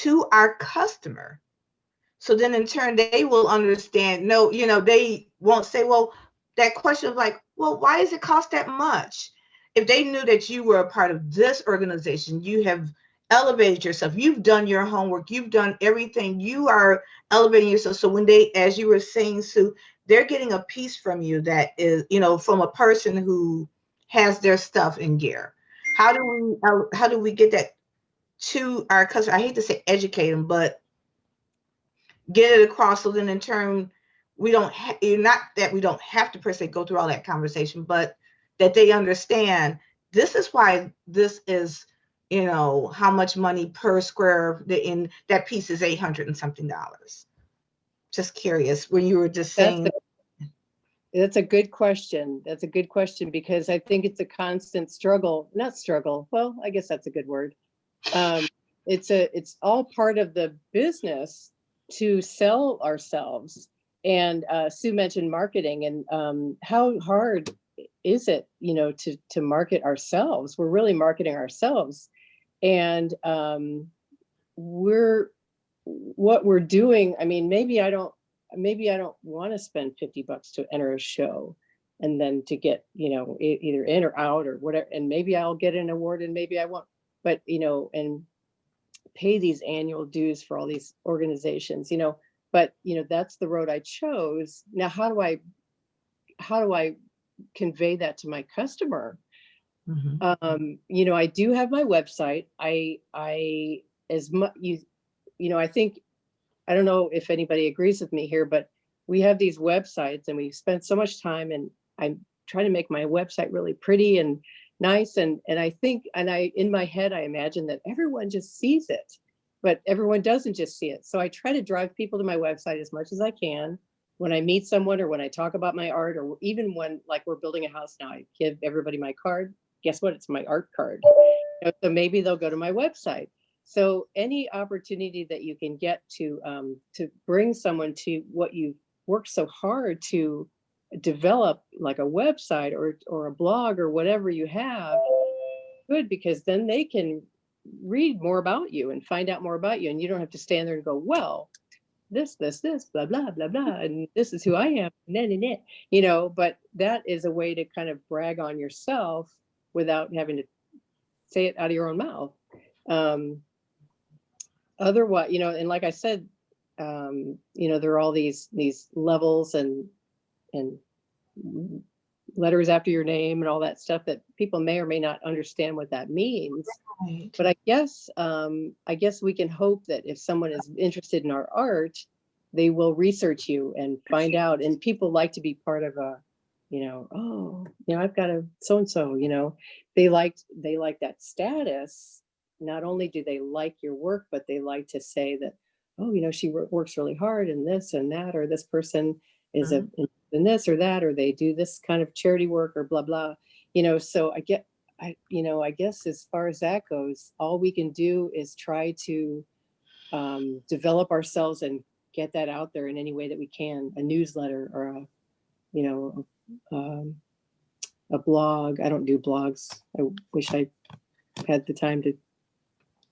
to our customer? So then in turn, they will understand, no, they won't say, well, that question of like, well, why does it cost that much? If they knew that you were a part of this organization, you have elevated yourself, you've done your homework, you've done everything, you are elevating yourself. So when they, as you were saying, Sue, they're getting a piece from you that is, from a person who has their stuff in gear. How do we get that to our customer? I hate to say educate them, but get it across, so then in turn we don't not that we don't have to per se go through all that conversation, but that they understand this is why this is, how much money per square, in that piece is $800 and something. Just curious when you were just saying. That's a good question. That's a good question, because I think it's a constant struggle, not struggle. Well, I guess that's a good word. It's all part of the business to sell ourselves. And Sue mentioned marketing, and how hard is it, to market ourselves? We're really marketing ourselves. And what we're doing, I mean, maybe I don't want to spend $50 to enter a show and then to get, either in or out or whatever. And maybe I'll get an award and maybe I won't, but, and pay these annual dues for all these organizations, but, that's the road I chose. Now, how do I convey that to my customer? Mm-hmm. I do have my website. I think, I don't know if anybody agrees with me here, but we have these websites and we spend so much time, and I'm trying to make my website really pretty and nice. And I think, in my head, I imagine that everyone just sees it, but everyone doesn't just see it. So I try to drive people to my website as much as I can. When I meet someone or when I talk about my art, or even when, like, we're building a house now, I give everybody my card. Guess what? It's my art card. So maybe they'll go to my website. So any opportunity that you can get to bring someone to what you've worked so hard to develop, like a website or a blog or whatever you have, good, because then they can read more about you and find out more about you. And you don't have to stand there and go, well, this, blah, blah, blah, blah, and this is who I am, but that is a way to kind of brag on yourself without having to say it out of your own mouth. Otherwise, and like I said, there are all these levels and letters after your name and all that stuff that people may or may not understand what that means. Right. But I guess we can hope that if someone is interested in our art, they will research you and find out. And people like to be part of a, I've got a so-and-so, they like that status. Not only do they like your work, but they like to say that, she works really hard in this and that, or this person is in this or that, or they do this kind of charity work or blah, blah, so I guess as far as that goes, all we can do is try to develop ourselves and get that out there in any way that we can, a newsletter or a blog. I don't do blogs. I wish I had the time to.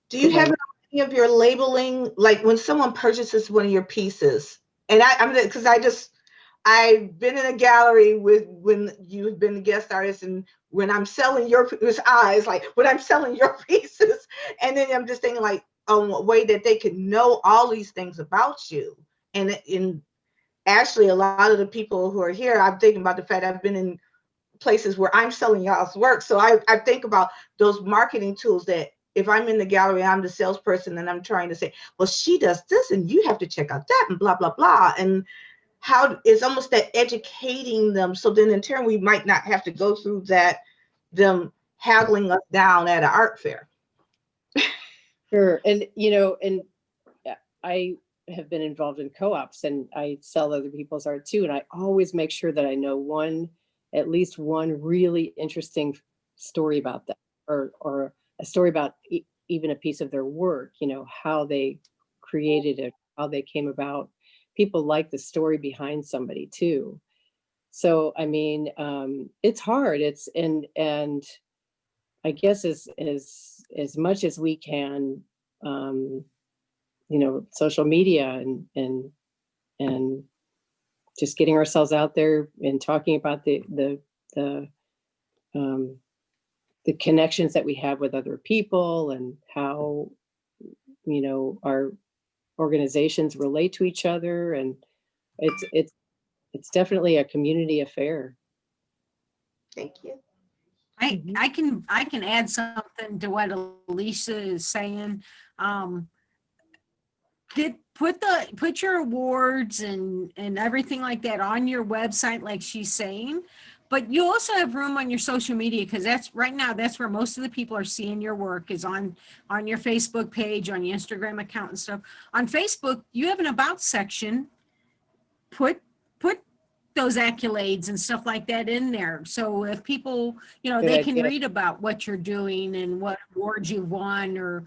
Do you have any of your labeling, like when someone purchases one of your pieces? And I've been in a gallery when you've been a guest artist, and when I'm selling your eyes, like when I'm selling your pieces, and then I'm just thinking like a way that they could know all these things about you. And actually, a lot of the people who are here, I'm thinking about the fact I've been in places where I'm selling y'all's work. So I think about those marketing tools that if I'm in the gallery, I'm the salesperson and I'm trying to say, well, she does this and you have to check out that and blah, blah, blah. And how it's almost that educating them. So then in turn, we might not have to go through them haggling us down at an art fair. Sure. And, and I have been involved in co-ops and I sell other people's art too. And I always make sure that I know at least one really interesting story about that, or a story about even a piece of their work, how they created it, how they came about. people like the story behind somebody too. So, I mean, it's hard. And I guess as much as we can, social media and just getting ourselves out there and talking about the connections that we have with other people and how, our organizations relate to each other. And it's definitely a community affair. Thank you. I can add something to what Alicia is saying. Put your awards and everything like that on your website, like she's saying, but you also have room on your social media, because that's where most of the people are seeing your work, is on your Facebook page, on your Instagram account and stuff. On Facebook, you have an about section. Put those accolades and stuff like that in there. So if people, they can read about what you're doing and what awards you've won or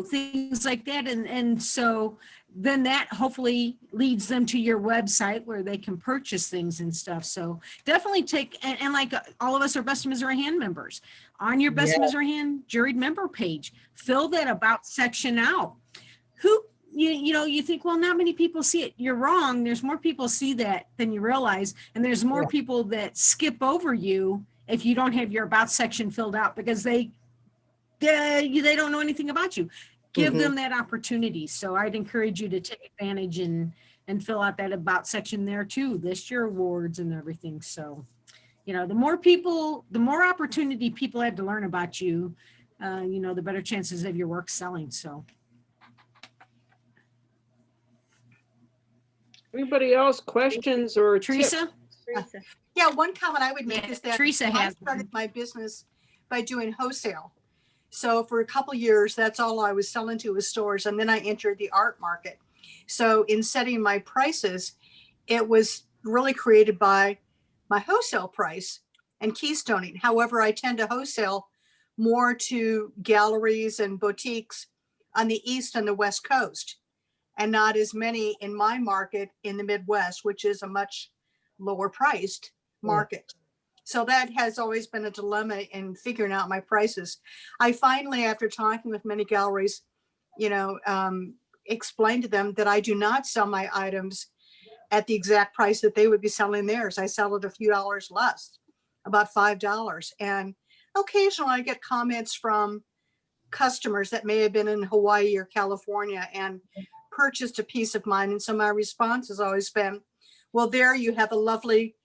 things like that. And so then that hopefully leads them to your website where they can purchase things and stuff. So definitely and like all of us are Best of Missouri Hand members. On your Best of Missouri Hand juried member page, fill that about section out. You think, well, not many people see it. You're wrong. There's more people see that than you realize. And there's more people that skip over you if you don't have your about section filled out, because they don't know anything about you. Give them that opportunity. So I'd encourage you to take advantage and fill out that about section there too. List your awards and everything. So, the more opportunity people have to learn about you, the better chances of your work selling. So. Anybody else questions or Teresa? tips? Yeah, one comment I would make Yeah, is that Teresa I has started my business by doing wholesale. So for a couple years, that's all I was selling to was stores. And then I entered the art market. So in setting my prices, it was really created by my wholesale price and keystoning. However, I tend to wholesale more to galleries and boutiques on the East and the West Coast, and not as many in my market in the Midwest, which is a much lower priced market. So that has always been a dilemma in figuring out my prices. I finally, after talking with many galleries, explained to them that I do not sell my items at the exact price that they would be selling theirs. I sell it a few dollars less, about $5. And occasionally I get comments from customers that may have been in Hawaii or California and purchased a piece of mine. And so my response has always been, well, there you have a lovely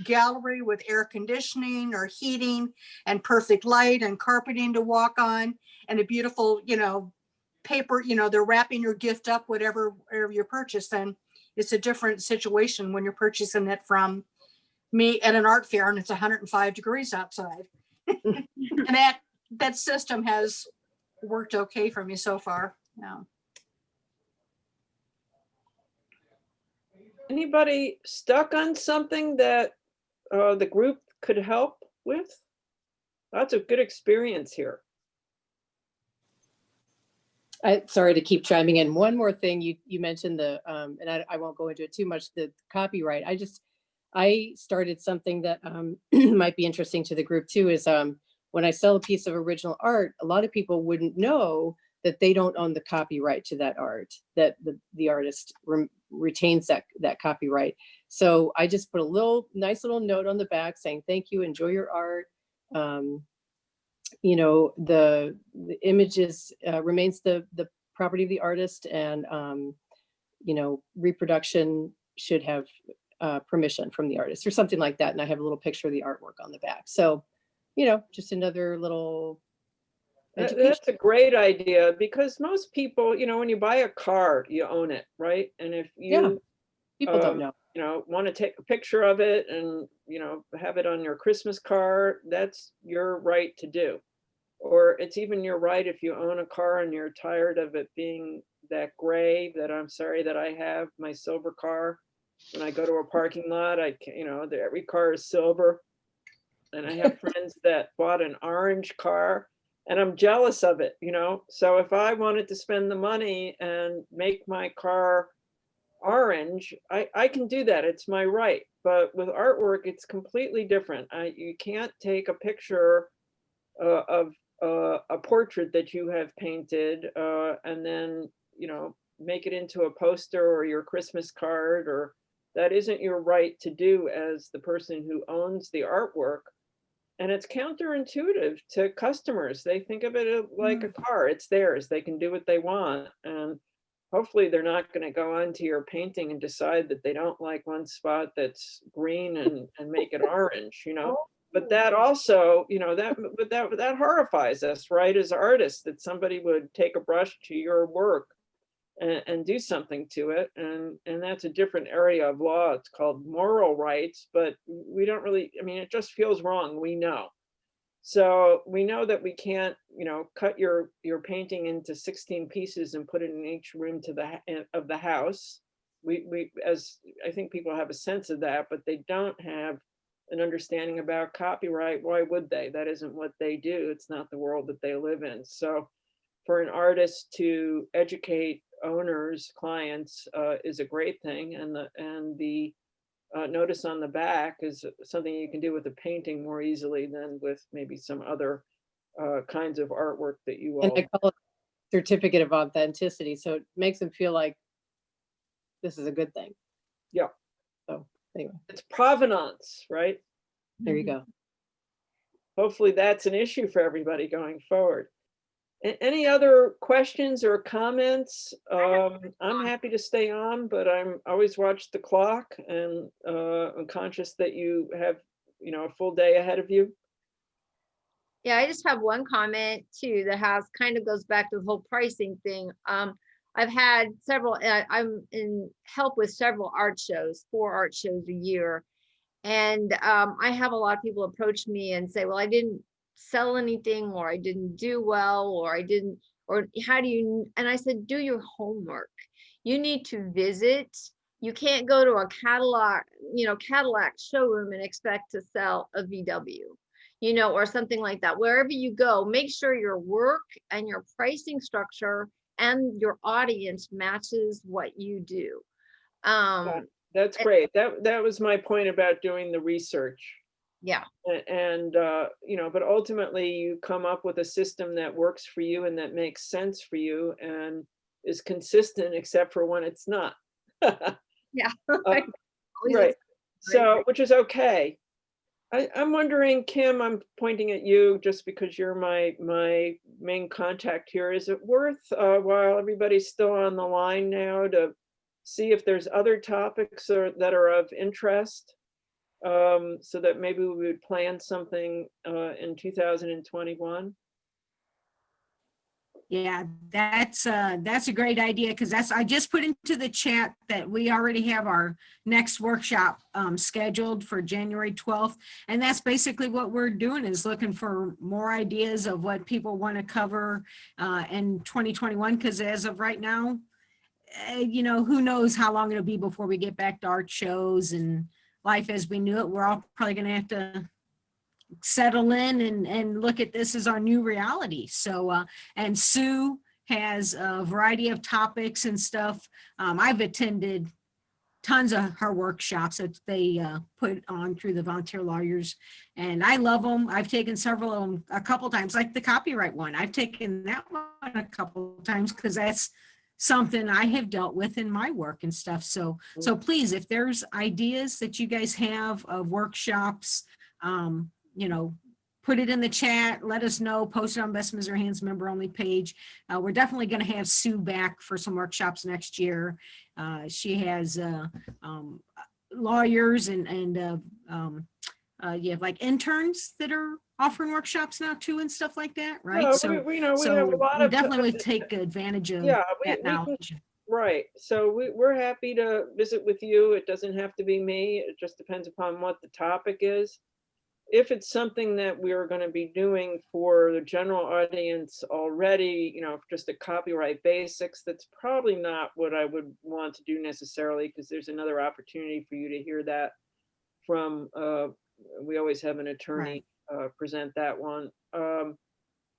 gallery with air conditioning or heating and perfect light and carpeting to walk on and a beautiful, paper, they're wrapping your gift up, whatever you purchase. And it's a different situation when you're purchasing it from me at an art fair and it's 105 degrees outside. And that system has worked okay for me so far. Yeah. Anybody stuck on something that the group could help with? That's a good experience here. Sorry to keep chiming in. One more thing, you mentioned and I won't go into it too much, the copyright. I started something that might be interesting to the group too, is when I sell a piece of original art, a lot of people wouldn't know that they don't own the copyright to that art, that the artist retains that copyright. So I just put a nice little note on the back saying, thank you, enjoy your art. The images remains the property of the artist, and reproduction should have permission from the artist or something like that. And I have a little picture of the artwork on the back. So, just another little education. That's a great idea, because most people, when you buy a car, you own it, right? And if you people don't know. Want to take a picture of it and, have it on your Christmas card, that's your right to do. Or it's even your right if you own a car and you're tired of it being that gray, that I'm sorry that I have my silver car. When I go to a parking lot, every car is silver. And I have friends that bought an orange car and I'm jealous of it, So if I wanted to spend the money and make my car orange, I can do that. It's my right. But with artwork, it's completely different. You can't take a picture of a portrait that you have painted and then, you know, make it into a poster or your Christmas card, or that isn't your right to do as the person who owns the artwork. And it's counterintuitive to customers. They think of it like a car. It's theirs. They can do what they want. And hopefully they're not going to go onto your painting and decide that they don't like one spot that's green and make it orange, you know. But that also, you know, that horrifies us, right, as artists, that somebody would take a brush to your work and do something to it. And that's a different area of law. It's called moral rights, but we don't really, I mean, it just feels wrong. We know. So we know that we can't, you know, cut your painting into 16 pieces and put it in each room of the house. We, as I think people have a sense of that, but they don't have an understanding about copyright. Why would they? That isn't what they do. It's not the world that they live in. So for an artist to educate owners, clients, is a great thing. And the notice on the back is something you can do with a painting more easily than with maybe some other kinds of artwork that you And all. I call it certificate of authenticity. So it makes them feel like this is a good thing. Yeah. So anyway, It's provenance, right? there you go. Hopefully that's an issue for everybody going forward. Any other questions or comments? I'm happy to stay on, but I'm always watch the clock, and I'm conscious that you have, you know, a full day ahead of you. Yeah, I just have one comment too that has kind of goes back to the whole pricing thing. I've had several, I'm in help with several art shows, 4 art shows a year. And I have a lot of people approach me and say, well, I didn't sell anything, or I didn't do well, or I didn't, or how do you, and I said, do your homework. You need to visit. You can't go to a Cadillac showroom and expect to sell a VW, you know, or something like that. Wherever you go, make sure your work and your pricing structure and your audience matches what you do. That's great. That was my point about doing the research. Yeah. And you know, but ultimately you come up with a system that works for you and that makes sense for you and is consistent, except for when it's not. Yeah. Right. So, which is okay. I'm wondering, Kim, I'm pointing at you just because you're my main contact here. Is it worth, while everybody's still on the line now, to see if there's other topics that are of interest, so that maybe we would plan something in 2021? Yeah, that's a great idea, because I just put into the chat that we already have our next workshop scheduled for January 12th. And that's basically what we're doing, is looking for more ideas of what people want to cover in 2021, because as of right now, you know, who knows how long it'll be before we get back to art shows and life as we knew it. We're all probably going to have to settle in and look at this as our new reality. So, and Sue has a variety of topics and stuff. I've attended tons of her workshops that they put on through the Volunteer Lawyers, and I love them. I've taken several of them a couple times, like the copyright one. I've taken that one a couple of times because that's something I have dealt with in my work and stuff. So please, if there's ideas that you guys have of workshops, you know, put it in the chat, let us know, post it on Best Missouri Hands member only page. We're definitely going to have Sue back for some workshops next year. She has lawyers and you have like interns that are offering workshops now too and stuff like that, right? No, So we have a lot we of definitely would take advantage of yeah, that we can, knowledge. right. So we're happy to visit with you. It doesn't have to be me. It just depends upon what the topic is. If it's something that we're going to be doing for the general audience already, you know, just the copyright basics, that's probably not what I would want to do necessarily, because there's another opportunity for you to hear that from, we always have an attorney present that one.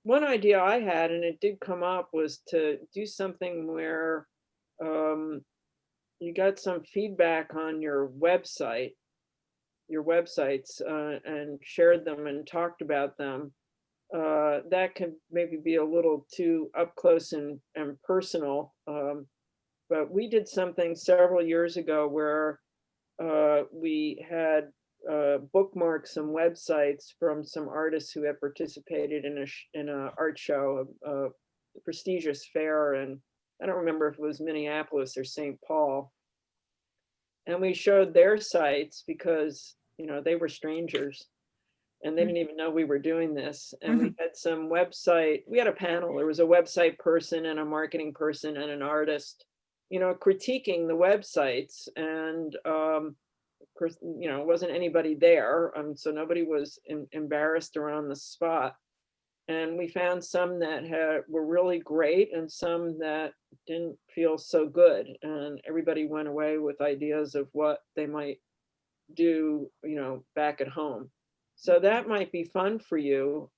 One idea I had, and it did come up, was to do something where, you got some feedback on your websites, and shared them and talked about them, that can maybe be a little too up close and personal. But we did something several years ago where we had bookmarked some websites from some artists who had participated in a art show, a prestigious fair, and I don't remember if it was Minneapolis or St. Paul. And we showed their sites because, you know, they were strangers and they didn't even know we were doing this. And we had we had a panel. There was a website person and a marketing person and an artist, you know, critiquing the websites. And, you know, wasn't anybody there. So nobody was embarrassed or on the spot. And we found some that were really great and some that didn't feel so good. And everybody went away with ideas of what they might do, you know, back at home. So that might be fun for you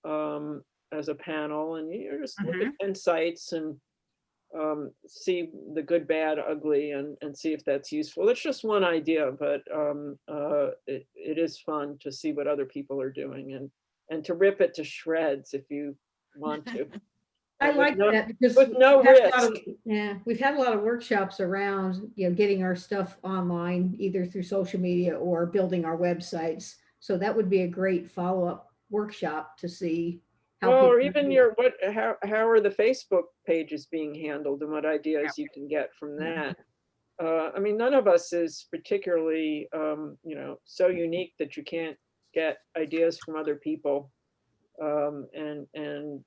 as a panel. And you just look at 10 sites and see the good, bad, ugly, and see if that's useful. It's just one idea, but it is fun to see what other people are doing and to rip it to shreds if you want to. I like that because with no we've had a lot risk. we've had a lot of workshops around, you know, getting our stuff online, either through social media or building our websites. So that would be a great follow-up workshop to see how. Well, or people even do it. how are the Facebook pages being handled and what ideas you can get from that. I mean, none of us is particularly, you know, so unique that you can't get ideas from other people and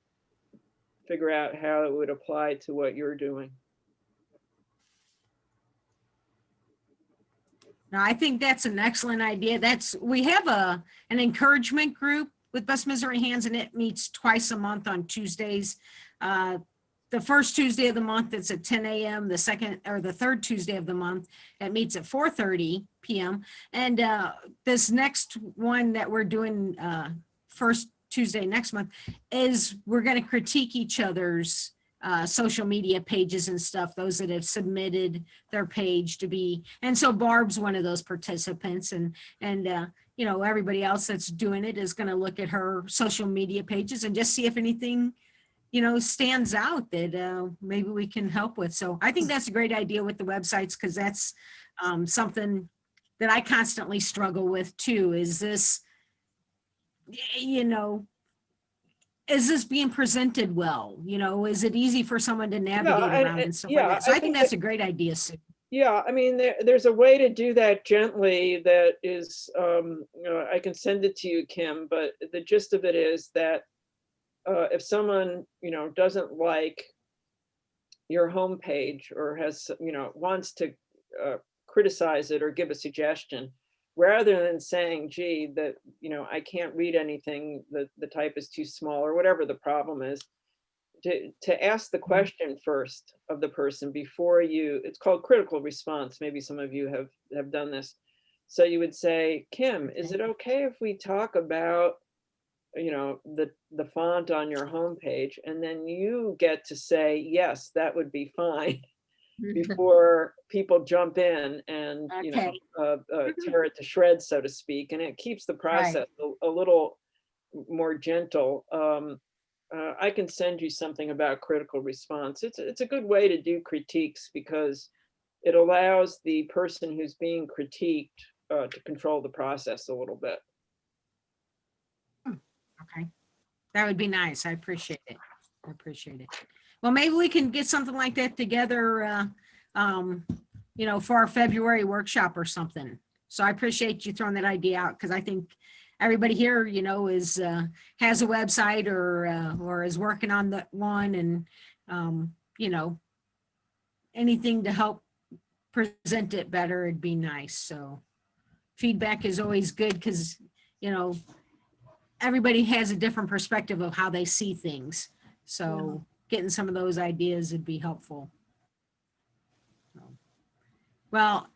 figure out how it would apply to what you're doing. No, I think that's an excellent idea. We have an encouragement group with Best Missouri Hands, and it meets twice a month on Tuesdays. The first Tuesday of the month, it's at 10 a.m. The third Tuesday of the month, it meets at 4:30 p.m. And this next one that we're doing first Tuesday next month is we're going to critique each other's social media pages and stuff, those that have submitted their page to be. And so Barb's one of those participants, and you know, everybody else that's doing it is going to look at her social media pages and just see if anything, you know, stands out that maybe we can help with. So I think that's a great idea with the websites, because that's something that I constantly struggle with too. Is this, you know, is this being presented well? You know, is it easy for someone to navigate around and stuff like that? So I think that's a great idea, Sue. Yeah, I mean, there's a way to do that gently that is, you know, I can send it to you, Kim, but the gist of it is that if someone, you know, doesn't like your homepage or has, you know, wants to criticize it or give a suggestion, rather than saying, gee, that, you know, I can't read anything, the type is too small or whatever the problem is, to ask the question first of the person before it's called critical response. Maybe some of you have done this. So you would say, Kim, is it okay if we talk about, you know, the font on your homepage? And then you get to say, yes, that would be fine, before people jump in and, you know, tear it to shreds, so to speak. And it keeps the process a little more gentle. I can send you something about critical response. It's a good way to do critiques because it allows the person who's being critiqued to control the process a little bit. Okay, that would be nice. I appreciate it. I appreciate it. Well, maybe we can get something like that together, you know, for our February workshop or something. So I appreciate you throwing that idea out, because I think everybody here, you know, has a website or is working on that one, and you know, anything to help present it better, it'd be nice. So feedback is always good, because, you know, everybody has a different perspective of how they see things. So getting some of those ideas would be helpful. Well,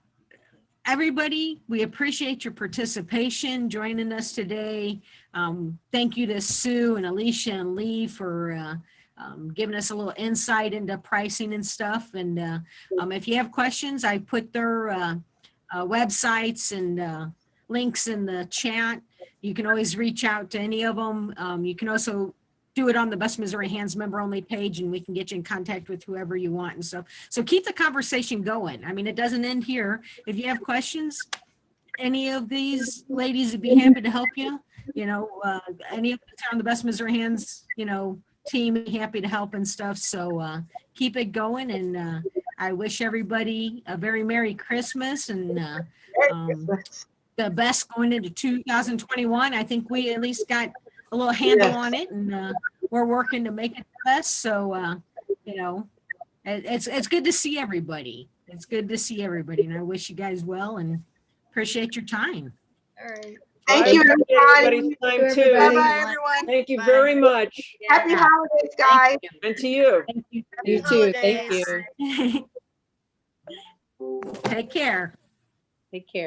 everybody, we appreciate your participation, joining us today. Thank you to Sue and Alicia and Lee for giving us a little insight into pricing and stuff. And if you have questions, I put their websites and links in the chat. You can always reach out to any of them. You can also do it on the Best Missouri Hands member only page, and we can get you in contact with whoever you want and stuff. So keep the conversation going. I mean, it doesn't end here. If you have questions, any of these ladies would be happy to help you. You know, any of us on the Best Missouri Hands, you know, team, happy to help and stuff. So keep it going. And I wish everybody a very Merry Christmas and the best going into 2021. I think we at least got a little handle on it, and we're working to make it the best. So, you know, it's good to see everybody. It's good to see everybody, and I wish you guys well and appreciate your time. All right. Thank I you, appreciate everybody. everybody's time too. Bye-bye, everyone. Thank you Bye. very much. Happy Yeah. holidays, guys. Thank And to you. Thank you. You too. Thank Holidays. you. Take care. Take care.